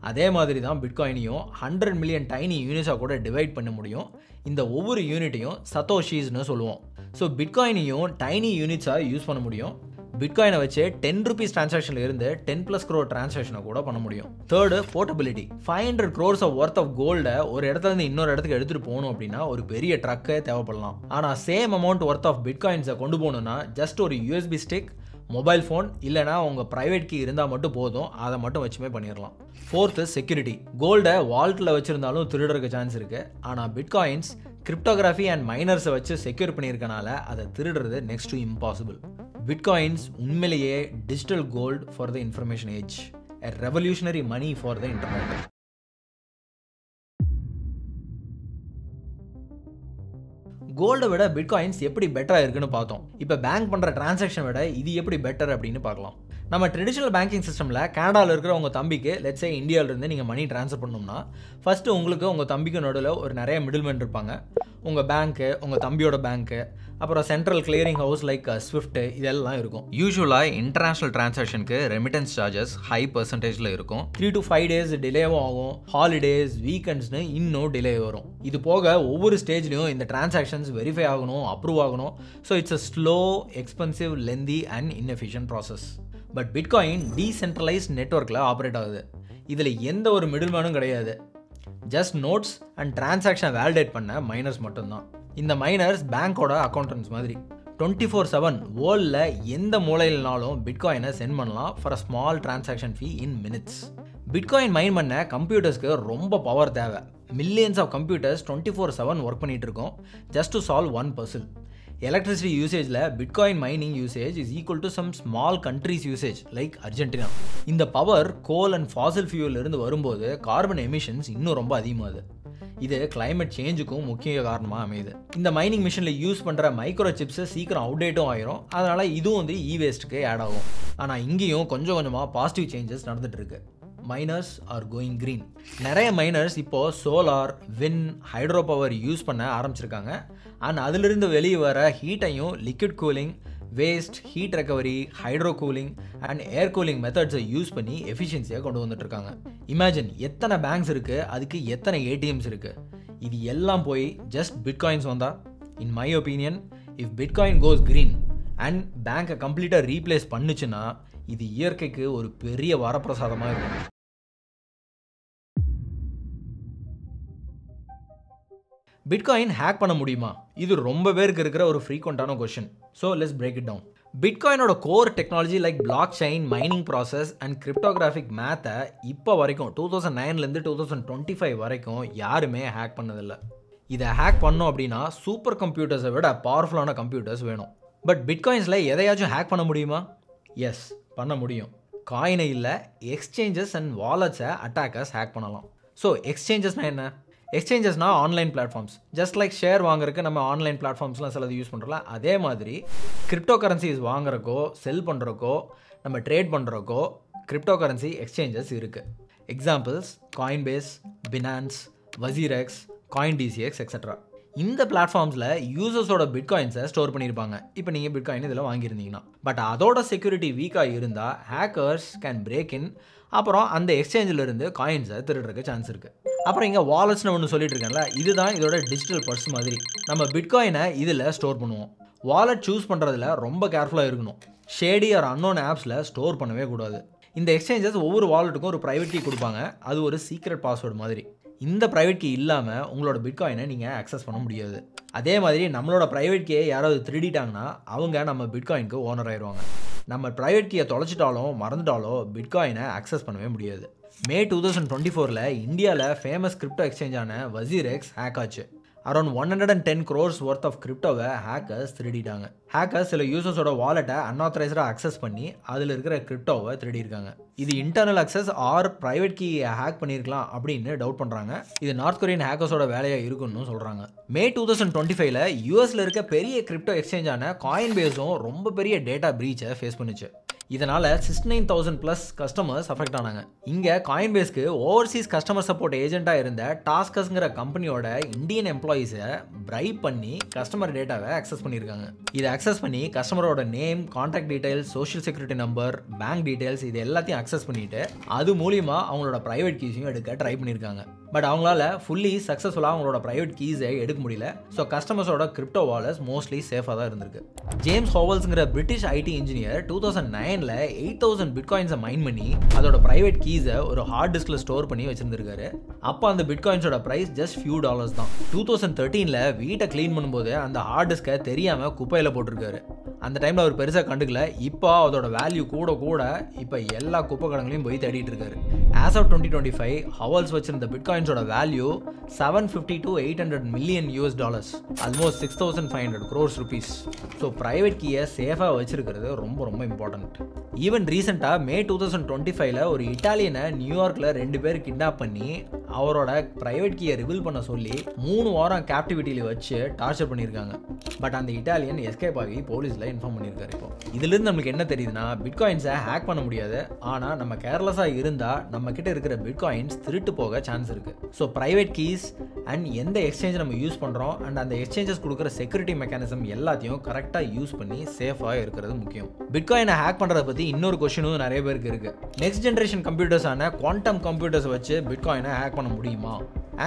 அதே மாதிரி தான் பிட்காயினையும் 100 மில்லியன் டைனி யூனிட்ஸாக கூட டிவைட் பண்ண முடியும். இந்த ஒவ்வொரு யூனிட்டையும் சத்தோஷீஸ்னு சொல்லுவோம். ஸோ பிட்காயினையும் டைனி யூனிட்ஸாக யூஸ் பண்ண முடியும். பிட்காயினை வச்சு 10 rupees டிரான்சாக்ஷனில் இருந்து 10+ crore டிரான்சாக்ஷனை கூட பண்ண முடியும். Third portability. 500 crores worth of கோல்டை ஒரு இடத்துல இருந்து இன்னொரு இடத்துக்கு எடுத்துகிட்டு போகணும் அப்படின்னா ஒரு பெரிய ட்ரக்கே தேவைப்படலாம். ஆனால் சேம் அமௌண்ட் ஒர்த் ஆஃப் பிட்காயின்ஸை கொண்டு போகணுன்னா ஜஸ்ட் ஒரு USB ஸ்டிக், மொபைல் ஃபோன் இல்லைனா உங்கள் ப்ரைவேட் கீ இருந்தால் மட்டும் போதும். அதை மட்டும் வச்சுமே பண்ணிடலாம். Fourth security. கோல்டை வால்ட்டில் வச்சுருந்தாலும் திருடுறதுக்கு சான்ஸ் இருக்குது. ஆனால் பிட்காயின்ஸ் கிரிப்டோகிராஃபி அண்ட் மைனர்ஸை வச்சு செக்யூர் பண்ணியிருக்கனால அதை திருடுறது நெக்ஸ்ட் டு இம்பாசிபிள். பிட்காயின்ஸ் உண்மையிலேயே digital gold for the information age, a revolutionary money for the internet. கோல்டை விட பிட்காயின்ஸ் எப்படி பெட்டராக இருக்குன்னு பார்த்தோம். இப்போ பேங்க் பண்ணுற டிரான்சாக்ஷன் விட இது எப்படி பெட்டர் அப்படின்னு பார்க்கலாம். நம்ம ட்ரெடிஷ்னல் பேங்கிங் சிஸ்டமில் கனடாவில் இருக்கிற உங்கள் தம்பிக்கு லெட்ஸே இந்தியாவிலேருந்து நீங்கள் மணி ட்ரான்ஸ்ஃபர் பண்ணணும்னா ஃபஸ்ட்டு உங்களுக்கு உங்கள் தம்பிக்கு நடுவில் ஒரு நிறைய மிடில்மேன் இருப்பாங்க. உங்கள் பேங்க்கு, உங்கள் தம்பியோட பேங்க்கு, அப்புறம் central clearing house like Swift இதெல்லாம் இருக்கும். யூஸ்வலாக இன்டர்நேஷ்னல் டிரான்சாக்ஷனுக்கு ரெமிட்டன்ஸ் சார்ஜஸ் ஹை பர்சன்டேஜில் இருக்கும். 3 to 5 days டிலேவும் ஆகும். ஹாலிடேஸ், வீக்கெண்ட்ஸ்னு இன்னும் டிலே வரும். இது போக ஒவ்வொரு ஸ்டேஜ்லையும் இந்த டிரான்சாக்ஷன்ஸ் வெரிஃபை ஆகணும், அப்ரூவ் ஆகணும். So it's a slow, expensive, lengthy and inefficient process. But bitcoin decentralised நெட்வொர்க்கில் ஆப்ரேட் ஆகுது. இதில் எந்த ஒரு மிடில்மேனும் கிடையாது. ஜஸ்ட் நோட்ஸ் அண்ட் டிரான்சாக்ஷனை வேலிடேட் பண்ண மைனர்ஸ் மட்டும்தான். இந்த மைனர்ஸ் பேங்க்கோட அக்கௌண்டன்ஸ் மாதிரி 24/7 வேர்ல்டில் எந்த மூலையில்னாலும் பிட்காயினை சென்ட் பண்ணலாம் for a small transaction fee in minutes. Bitcoin mine பண்ண கம்ப்யூட்டர்ஸ்க்கு ரொம்ப பவர் தேவை. மில்லியன்ஸ் ஆஃப் கம்ப்யூட்டர்ஸ் 24/7 ஒர்க் பண்ணிகிட்டு இருக்கோம் just to solve one puzzle. Electricity யூசேஜில் bitcoin mining usage is equal to some small countries usage like Argentina. இந்த power coal and fossil ஃபியூலிருந்து வரும்போது கார்பன் எமிஷன்ஸ் இன்னும் ரொம்ப அதிகமாகுது. இது கிளைமேட் சேஞ்சுக்கும் முக்கிய காரணமாக அமையுது. இந்த மைனிங் மிஷினில் யூஸ் பண்ணுற மைக்ரோ சிப்ஸை சீக்கிரம் அவுடேட்டும் ஆயிரும். அதனால் இதுவும் வேஸ்ட்டுக்கு ஆட் ஆகும். ஆனால் இங்கேயும் கொஞ்சம் கொஞ்சமாக பாசிட்டிவ் சேஞ்சஸ் நடந்துட்டு இருக்கு. Miners are going green. நிறைய மைனர்ஸ் இப்போது solar, wind, hydro power use பண்ண ஆரம்பிச்சிருக்காங்க. அண்ட் அதிலிருந்து வெளியே வர ஹீட்டையும் liquid cooling, waste, heat recovery, hydro cooling and air cooling மெத்தட்ஸை யூஸ் பண்ணி எஃபிஷியன்சியாக கொண்டு வந்துட்டுருக்காங்க. இமேஜின் எத்தனை பேங்க்ஸ் இருக்குது, அதுக்கு எத்தனை ஏடிஎம்ஸ் இருக்குது. இது எல்லாம் போய் ஜஸ்ட் பிட்காயின்ஸ் வந்தால், in my opinion, if bitcoin goes green and பேங்க்கை கம்ப்ளீட்டாக ரீப்ளேஸ் பண்ணுச்சுன்னா இது இயற்கைக்கு ஒரு பெரிய வரப்பிரசாதமாக இருக்கும். பிட்காயின் ஹேக் பண்ண முடியுமா? இது ரொம்ப பேருக்கு இருக்கிற ஒரு ஃப்ரீக்வெண்ட்டான question. So let's break it down. பிட்காயினோட core technology like blockchain, mining process and cryptographic மேத்தை இப்போ வரைக்கும் 2009லேருந்து 2025 வரைக்கும் யாருமே ஹேக் பண்ணதில்லை. இதை ஹேக் பண்ணோம் அப்படின்னா சூப்பர் கம்ப்யூட்டர்ஸை விட பவர்ஃபுல்லான கம்ப்யூட்டர்ஸ் வேணும். பட் பிட்காயின்ஸில் எதையாச்சும் ஹேக் பண்ண முடியுமா? எஸ், பண்ண முடியும். காயினை இல்லை, எக்ஸ்சேஞ்சஸ் அண்ட் வாலெட்ஸை அட்டாக்கர்ஸ் ஹேக் பண்ணலாம். ஸோ எக்ஸ்சேஞ்சஸ்னால் என்ன? எக்ஸ்சேஞ்சஸ்னால் online platforms. Just like share வாங்குறதுக்கு நம்ம ஆன்லைன் பிளாட்ஃபார்ம்ஸ்லாம் சிலது யூஸ் பண்ணுறோம்ல, அதே மாதிரி கிரிப்டோ கரன்சிஸ் வாங்குறக்கோ செல் பண்ணுறக்கோ நம்ம ட்ரேட் பண்ணுறக்கோ கிரிப்டோ கரன்சி எக்ஸ்சேஞ்சஸ் இருக்குது. Examples Coinbase, Binance, WazirX, CoinDCX etcetera. இந்த பிளாட்ஃபார்ம்ஸில் யூசர்ஸோட பிட்காயின்ஸை ஸ்டோர் பண்ணியிருப்பாங்க. இப்போ நீங்கள் பிட்காயின் இதில் வாங்கியிருந்தீங்கன்னா, பட் அதோட செக்யூரிட்டி வீக்காக இருந்தால் ஹேக்கர்ஸ் கேன் பிரேக் இன், அப்புறம் அந்த எக்ஸ்சேஞ்சில் இருந்து காயின்ஸை திருடுறதுக்கு சான்ஸ் இருக்குது. அப்புறம் இங்கே வாலெட்ஸ்னு ஒன்று சொல்லிட்டு இருக்கேன்ல, இதுதான் இதோட டிஜிட்டல் பர்ஸ் மாதிரி. நம்ம பிட்காயினை இதில் ஸ்டோர் பண்ணுவோம். வாலெட் சூஸ் பண்ணுறதுல ரொம்ப கேர்ஃபுல்லாக இருக்கணும். ஷேடி ஆர் அன்னோன் ஆப்ஸில் ஸ்டோர் பண்ணவே கூடாது. இந்த எக்ஸ்சேஞ்சஸ் ஒவ்வொரு வாலெட்டுக்கும் ஒரு ப்ரைவேட் கீ கொடுப்பாங்க. அது ஒரு சீக்ரெட் பாஸ்வேர்டு மாதிரி. இந்த ப்ரைவேட் கீ இல்லாமல் உங்களோட பிட்காயினை நீங்கள் ஆக்சஸ் பண்ண முடியாது. அதே மாதிரி நம்மளோட ப்ரைவேட் கீயை யாராவது திருடிட்டாங்கன்னா அவங்க நம்ம பிட்காயினுக்கு ஓனர் ஆயிடுவாங்க. நம்ம ப்ரைவேட் கீயை தொலைச்சிட்டாலும் மறந்துட்டாலோ பிட்காயினை ஆக்சஸ் பண்ணவே முடியாது. மே 2024 இந்தியாவில் ஃபேமஸ் கிரிப்டோ எக்ஸ்சேஞ்சான வசீரெக்ஸ் ஹேக் ஆச்சு. அரௌண்ட் 110 crores worth ஆஃப் கிரிப்டோவை ஹேக்கர்ஸ் திருடிட்டாங்க. ஹேக்கர்ஸ் சில யூசர்ஸோட வாலெட்டை அன்ஆத்தரைஸ்டாக அக்சஸ் பண்ணி அதில் இருக்கிற கிரிப்டோவை திருடியிருக்காங்க. இது இன்டர்னல் அக்சஸ் ஆர் ப்ரைவேட் கீயை ஹேக் பண்ணியிருக்கலாம் அப்படின்னு டவுட் பண்ணுறாங்க. இது நார்த் கொரியன் ஹேக்கர்ஸோட வேலையாக இருக்குன்னு சொல்கிறாங்க. மே 2025 யூஎஸில் இருக்க பெரிய கிரிப்டோ எக்ஸ்சேஞ்சான காயின்பேஸும் ரொம்ப பெரிய டேட்டா பிரீச்சை ஃபேஸ் பண்ணுச்சு. இதனால் 69,000+ கஸ்டமர்ஸ் அஃபெக்ட் ஆனாங்க. இங்கே காயின்பேஸ்க்கு ஓவர்சீஸ் கஸ்டமர் சப்போர்ட் ஏஜென்ட்டாக இருந்த டாஸ்கஸ்ங்கிற கம்பெனியோட இந்தியன் எம்ப்ளாயீஸை பிரைப் பண்ணி கஸ்டமர் டேட்டாவை அக்சஸ் பண்ணியிருக்காங்க. இதை அக்சஸ் பண்ணி கஸ்டமரோட name, contact details, social security number, bank details இது எல்லாத்தையும் அக்சஸ் பண்ணிட்டு அது மூலியமாக அவங்களோட ப்ரைவேட் கீஸையும் எடுக்க ட்ரை பண்ணியிருக்காங்க. பட் அவங்களால ஃபுல்லி சக்ஸஸ்ஃபுல்லாக அவங்களோட ப்ரைவேட் கீஸை எடுக்க முடியல. ஸோ கஸ்டமர்ஸோட கிரிப்டோ வாலெட்ஸ் மோஸ்ட்லி சேஃபாக தான் இருந்திருக்கு. ஜேம்ஸ் ஹோவல்ஸ்ங்கிற பிரிட்டிஷ் ஐடி இன்ஜினியர் 2009 8,000 பிட்காயின்ஸை மைன் பண்ணி அதோட பிரைவேட் கீஸை ஒரு ஹார்ட் டிஸ்கில் ஸ்டோர் பண்ணி வச்சிருந்திருக்காரு. அப்போ அந்த பிட்காயின்ஸோட பிரைஸ் ஜஸ்ட் ஃபியூ டாலர்ஸ் தான். 2013 வீட்டை க்ளீன் பண்ணும்போது அந்த ஹார்ட் டிஸ்கை தெரியாமல் குப்பையில் போட்டிருக்காரு. அந்த டைமில் அவர் பெருசாக கண்டுக்கல. இப்போ அதோட வேல்யூ கூட கூட இப்போ எல்லா குப்பை கடங்களையும் போய் தேடிட்டு இருக்காரு. ஆஸ் ஆஃப் 2025 ஹவல்ஸ் வச்சிருந்த பிட்காயின்ஸோட value $750 to $800 million, almost 6,500 crores rupees. So private கீயை சேஃபாக வச்சிருக்கிறது ரொம்ப ரொம்ப இம்பார்ட்டன்ட். ஈவன் ரீசெண்டாக மே 2025 ஒரு இட்டாலியனை நியூயார்க்கில் 2 பேர் கிட்னாப் பண்ணி அவரோட ப்ரைவேட் கீயை ரிவீல் பண்ண சொல்லி 3 வாரம் கேப்டிவிட்டியில் வச்சு டார்ச்சர் பண்ணியிருக்காங்க. பட் அந்த இட்டாலியன் எஸ்கேப் ஆகி போலீஸில் இன்ஃபார்ம் பண்ணியிருக்காரு. இப்போ இதுலேருந்து நம்மளுக்கு என்ன தெரியுதுன்னா, பிட்காயின்ஸை ஹேக் பண்ண முடியாது. ஆனால் நம்ம கேர்லெஸ்ஸாக இருந்தால் நம்ம கிட்ட இருக்கிற பிட்காயின்ஸ் திருட்டு போக சான்ஸ் இருக்குது. ஸோ ப்ரைவேட் கீஸ் அண்ட் எந்த எக்ஸ்சேஞ்ச் நம்ம யூஸ் பண்ணுறோம் அண்ட் அந்த எக்ஸ்சேஞ்சஸ் கொடுக்குற செக்யூரிட்டி மெக்கானிசம் எல்லாத்தையும் கரெக்டாக யூஸ் பண்ணி சேஃபாக இருக்கிறது முக்கியம். பிட்காயினை ஹேக் பண்ணுறதை பற்றி இன்னொரு கொஸ்டினும் நிறைய பேருக்கு இருக்குது. நெக்ஸ்ட் ஜென்ரேஷன் கம்ப்யூட்டர்ஸான குவாண்டம் கம்ப்யூட்டர்ஸ் வச்சு பிட்காயினை ஹேக் பண்ண முடியுமா?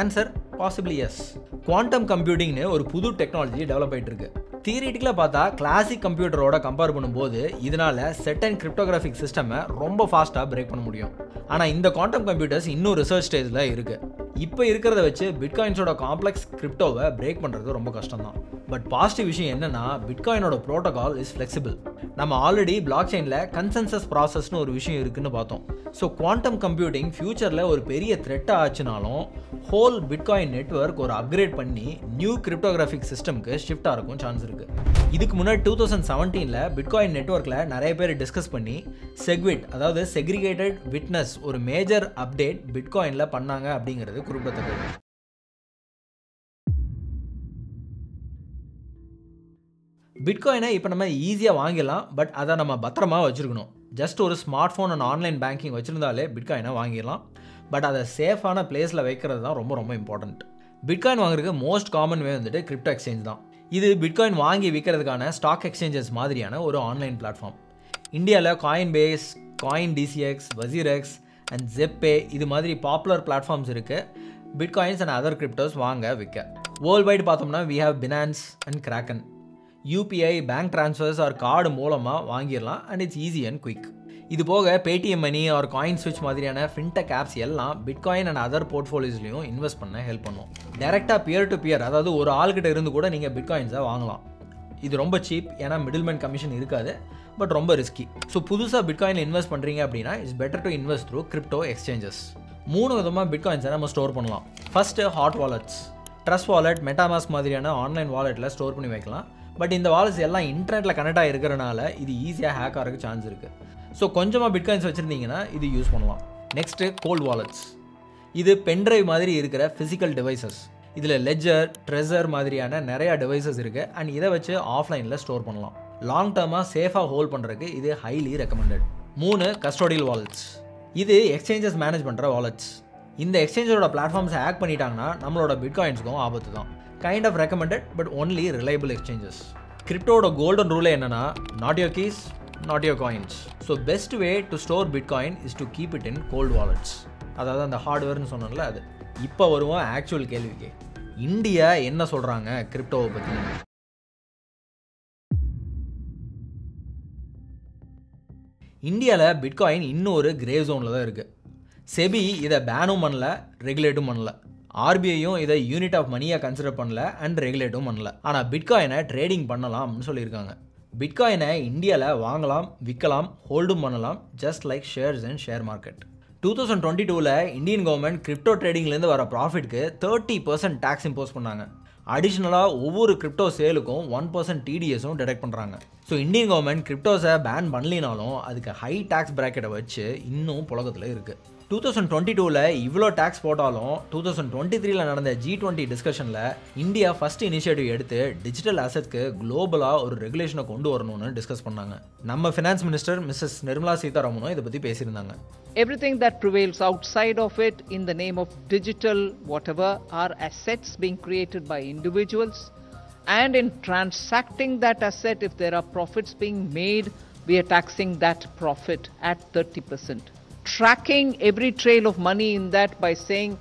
Answer possibly yes. குவாண்டம் கம்ப்யூட்டிங்னு ஒரு புது டெக்னாலஜி டெவலப் ஆகிட்டு இருக்கு. தியரிட்டிக்கலாக பார்த்தா கிளாசிக் கம்ப்யூட்டரோட கம்பேர் பண்ணும்போது இதனால் செட் அண்ட் கிரிப்டோகிராஃபிக் சிஸ்டமை ரொம்ப ஃபாஸ்ட்டாக பிரேக் பண்ண முடியும். ஆனால் இந்த குவாண்டம் கம்ப்யூட்டர்ஸ் இன்னும் ரிசர்ச் ஸ்டேஜில் இருக்குது. இப்போ இருக்கிறத வச்சு பிட்காயின்ஸோட காம்ப்ளெக்ஸ் கிரிப்டோவை பிரேக் பண்ணுறது ரொம்ப கஷ்டம் தான். பட் பாசிட்டிவ் விஷயம் என்னன்னா, பிட்காயினோட ப்ரோட்டோகால் இஸ் ஃப்ளெக்சிபிள். நம்ம ஆல்ரெடி பிளாக் செயினில் கன்சென்சஸ் ப்ராசஸ்னு ஒரு விஷயம் இருக்குன்னு பார்த்தோம். ஸோ குவாண்டம் கம்ப்யூட்டிங் ஃபியூச்சரில் ஒரு பெரிய த்ரெட்டாக ஆச்சுனாலும் ஹோல் பிட்காயின் நெட்வொர்க் ஒரு அப்கிரேட் பண்ணி நியூ கிரிப்டோகிராஃபிக் சிஸ்டம்க்கு ஷிஃப்ட் ஆகிறக்கும் சான்ஸ் இருக்குது. இதுக்கு முன்னாடி 2017 பிட்காயின் நெட்வொர்க்கில் நிறைய பேர் டிஸ்கஸ் பண்ணி செக்விட், அதாவது செக்ரிகேட்டட் விட்னஸ் ஒரு மேஜர் அப்டேட் பிட்காயினில் பண்ணாங்க அப்படிங்கிறது குறிப்பிடத்தக்கது. பிட்காயினை இப்போ நம்ம ஈஸியாக வாங்கிடலாம். பட் அதை நம்ம பத்திரமா வச்சுருக்கணும். ஜஸ்ட் ஒரு smartphone and online banking வச்சுருந்தாலே பிட்காயினை வாங்கிடலாம். பட் அதை சேஃபான பிளேஸில் வைக்கிறது தான் ரொம்ப ரொம்ப இம்பார்ட்டண்ட். பிட்காயின் வாங்குறதுக்கு மோஸ்ட் காமன் வே வந்துட்டு கிரிப்டோ எக்ஸ்சேஞ்ச் தான். இது பிட்காயின் வாங்கி விற்கிறதுக்கான ஸ்டாக் எக்ஸ்சேஞ்சஸ் மாதிரியான ஒரு ஆன்லைன் பிளாட்ஃபார்ம். இந்தியாவில் Coinbase, CoinDCX, WazirX and Zebpay இது மாதிரி பாப்புலர் பிளாட்ஃபார்ம்ஸ் இருக்குது பிட்காயின்ஸ் அண்ட் அதர் கிரிப்டோஸ் வாங்க விற்க. வேர்ல்டு வைடு பார்த்தோம்னா we have Binance and Kraken. UPI, bank transfers or card மூலமாக வாங்கிடலாம் and it's easy and quick. இது போக Paytm money or CoinSwitch மாதிரியான ஃபின்டெக் ஆப்ஸ் எல்லாம் பிட்காயின் அண்ட் அதர் போர்ட்ஃபோலியோஸ்லையும் இன்வெஸ்ட் பண்ண ஹெல்ப் பண்ணும். டேரெக்டாக பியர் டு பியர், அதாவது ஒரு ஆள்கிட்ட இருந்து கூட நீங்கள் பிட்காயின்ஸை வாங்கலாம். இது ரொம்ப சீப், ஏன்னா மிடில்மேன் கமிஷன் இருக்காது, பட் ரொம்ப ரிஸ்கி. ஸோ புதுசாக பிட்காயினில் இன்வெஸ்ட் பண்ணுறீங்க அப்படின்னா it's better to invest through crypto exchanges. 3 விதமாக பிட்காயின்ஸை நம்ம ஸ்டோர் பண்ணலாம். First hot wallets. Trust wallet, MetaMask மாதிரியான ஆன்லைன் வாலெட்டில் ஸ்டோர் பண்ணி வைக்கலாம். பட் இந்த வாலெட்ஸ் எல்லாம் இன்டர்நெட்டில் கனெக்ட் ஆகிருக்கிறனால இது ஈஸியாக ஹேக் ஆகிறதுக்கு சான்ஸ் இருக்குது. ஸோ கொஞ்சமாக பிட்காயின்ஸ் வச்சுருந்தீங்கன்னா இது யூஸ் பண்ணலாம். Next cold wallets. இது பென்ட்ரைவ் மாதிரி இருக்கிற ஃபிசிக்கல் டிவைசஸ். இதில் லெஜர், ட்ரெஸர் மாதிரியான நிறையா டிவைசஸ் இருக்குது அண்ட் இதை வச்சு ஆஃப்லைனில் ஸ்டோர் பண்ணலாம். லாங் டேர்மாக சேஃபாக ஹோல்ட் பண்ணுறதுக்கு இது ஹைலி ரெக்கமெண்டட். 3 custodial wallets. இது எக்ஸ்சேஞ்சஸ் மேனேஜ் பண்ணுற வாலெட்ஸ். இந்த எக்ஸ்சேஞ்சரோட பிளாட்ஃபார்ம்ஸை ஹேக் பண்ணிட்டாங்கன்னா நம்மளோட பிட்காயின்ஸுக்கும் ஆபத்து தான். Kind of recommended but only reliable exchanges. கிரிப்டோட கோல்டன் ரூலே என்னன்னா, not your keys, not your coins. So best way to store bitcoin is to keep it in cold wallets. அதாவது அந்த ஹார்ட்வேர்னு சொன்னோம்ல அது. இப்போ வருவோம் ஆக்சுவல் கேள்விக்கு. இந்தியா என்ன சொல்கிறாங்க கிரிப்டோவை பற்றி? இந்தியாவில் பிட்காயின் இன்னும் ஒரு கிரே ஜோனில் தான் இருக்குது. செபி இதை பேனும் பண்ணல, ரெகுலேட்டும் பண்ணல. ஆர்பிஐயும் இதை யூனிட் ஆஃப் மணியாக கன்சிடர் பண்ணல அண்ட் ரெகுலேட்டும் பண்ணல. ஆனால் பிட்காயினை ட்ரேடிங் பண்ணலாம்னு சொல்லியிருக்காங்க. பிட்காயினை இந்தியாவில் வாங்கலாம், விற்கலாம், ஹோல்டும் பண்ணலாம், just like shares and share market. 2022 Indian government crypto ட்ரேடிங்லேருந்து வர ப்ராஃபிட்க்கு 30% டேக்ஸ் இம்போஸ் பண்ணாங்க. அடிஷ்னலாக ஒவ்வொரு கிரிப்டோ சேலுக்கும் 1% டிடிஎஸும் டிடெக்ட் பண்ணுறாங்க. ஸோ இந்தியன் கவர்மெண்ட் கிரிப்டோஸை பேன் பண்ணலினாலும் அதுக்கு ஹை டேக்ஸ் பிராக்கெட்டை வச்சு இன்னும் புழக்கத்தில் இருக்குது. 2022 இவ்வளோ டேக்ஸ் போட்டாலும் 2023 நடந்த G20 டிஸ்கஷனில் இந்தியா ஃபர்ஸ்ட் இனிஷியேட்டிவ் எடுத்து டிஜிட்டல் அசெட்க்கு குளோபலாக ஒரு ரெகுலேஷனை கொண்டு வரணும்னு டிஸ்கஸ் பண்ணாங்க. நம்ம ஃபினான்ஸ் மினிஸ்டர் மிஸ்ஸஸ் நிர்மலா சீதாராமனும் இதை பற்றி பேசியிருந்தாங்க. Everything that prevails outside of it in the name of digital whatever are assets being created by individuals, and in transacting that asset, if there are profits being made, we are taxing that profit at 30%. Tracking every trail of money in that by saying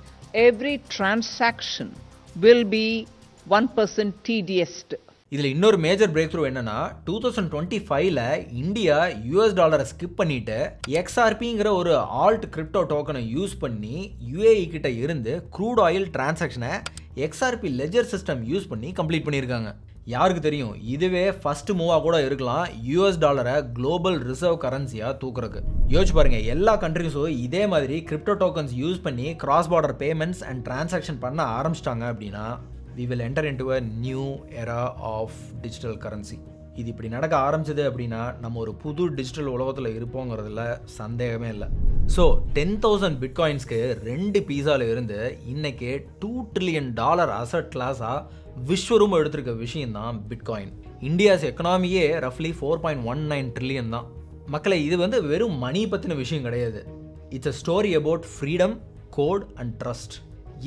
every transaction will be 1% TDS'd. இதில் இன்னொரு major break through என்னன்னா, 2025 India US டாலரை skip பண்ணிட்டு XRPங்கிற ஒரு alt crypto டோக்கனை use பண்ணி UAE கிட்ட இருந்து க்ரூட் ஆயில் டிரான்சாக்ஷனை XRP லெஜர் சிஸ்டம் யூஸ் பண்ணி கம்ப்ளீட் பண்ணியிருக்காங்க. யாருக்கு தெரியும், இதுவே ஃபர்ஸ்ட் மூவாக கூட இருக்கலாம் US டாலரை குளோபல் ரிசர்வ் கரன்சியாக தூக்குறதுக்கு. யோசிச்சு பாருங்க, எல்லா கண்ட்ரிஸும் இதே மாதிரி கிரிப்டோ டோக்கன்ஸ் யூஸ் பண்ணி cross border payments and transaction பண்ண ஆரம்பிச்சிட்டாங்க அப்படின்னா we will enter into a new era of digital currency. இது இப்படி நடக்க ஆரம்பிச்சது அப்படின்னா நம்ம ஒரு புது டிஜிட்டல் உலகத்தில் இருப்போங்கிறதுல சந்தேகமே இல்லை. ஸோ 10,000 பிட்காயின்ஸ்க்கு 2 பீஸாவில் இருந்து இன்னைக்கு $2 trillion அசட் கிளாஸாக விஸ்வரூபம் எடுத்திருக்க விஷயம்தான் பிட்காயின். இந்தியாஸ் எக்கனாமியே ரஃப்லி 4.19 trillion தான். மக்களை, இது வெறும் மணி பற்றின விஷயம் கிடையாது. It's a story about freedom, code and trust.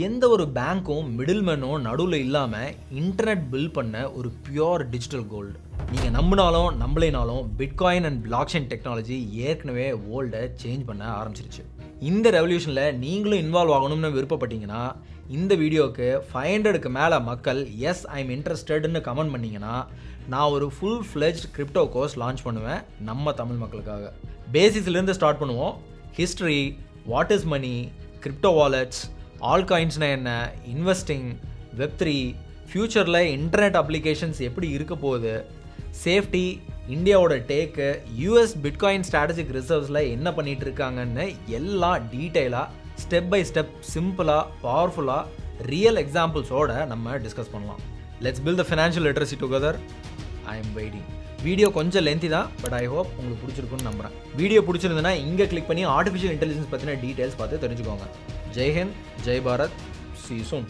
எந்த ஒரு பேங்க்கும் மிடில்மேனும் நடுவில் இல்லாமல் இன்டர்நெட் பில் பண்ண ஒரு பியூர் டிஜிட்டல் கோல்டு. நீங்கள் நம்பினாலும் நம்பலைனாலும் பிட்காயின் அண்ட் பிளாக்செயின் டெக்னாலஜி ஏற்கனவே வேர்ல்டை சேஞ்ச் பண்ண ஆரம்பிச்சிருச்சு. இந்த ரெவல்யூஷனில் நீங்களும் இன்வால்வ் ஆகணும்னு விருப்பப்பட்டீங்கன்னா இந்த வீடியோவுக்கு 500க்கு மேலே மக்கள் எஸ் ஐ எம் இன்ட்ரெஸ்டட்னு கமெண்ட் பண்ணிங்கன்னா நான் ஒரு full fledged crypto course launch பண்ணுவேன் நம்ம தமிழ் மக்களுக்காக. பேசிக்ஸ்லேருந்து ஸ்டார்ட் பண்ணுவோம். History, what is money, crypto wallets, ஆல் காயின்ஸ்னா என்ன, இன்வெஸ்டிங், வெப்3, ஃப்யூச்சரில் இன்டர்நெட் அப்ளிகேஷன்ஸ் எப்படி இருக்க போகுது, சேஃப்டி, இந்தியாவோட டேக்கு, யூஎஸ் பிட்காயின் ஸ்ட்ராட்டஜிக் ரிசர்வ்ஸில் என்ன பண்ணிகிட்டு இருக்காங்கன்னு எல்லாம் டீட்டெயிலாக ஸ்டெப் பை ஸ்டெப் சிம்பிளாக பவர்ஃபுல்லாக ரியல் எக்ஸாம்பிள்ஸோட நம்ம டிஸ்கஸ் பண்ணலாம். Let's build the financial literacy together. I am waiting. Video கொஞ்சம் லென்த்தி தான், பட் ஐ ஹோப் உங்களுக்கு பிடிச்சிருக்குன்னு நம்புகிறேன். வீடியோ பிடிச்சிருந்ததுன்னா இங்கே கிளிக் பண்ணி ஆர்டிஃபிஷியல் இன்டெலிஜென்ஸ் பற்றின டீட்டெயில்ஸ் பார்த்து தெரிஞ்சுக்கோங்க. Jai Hind, Jai Bharat, see you soon.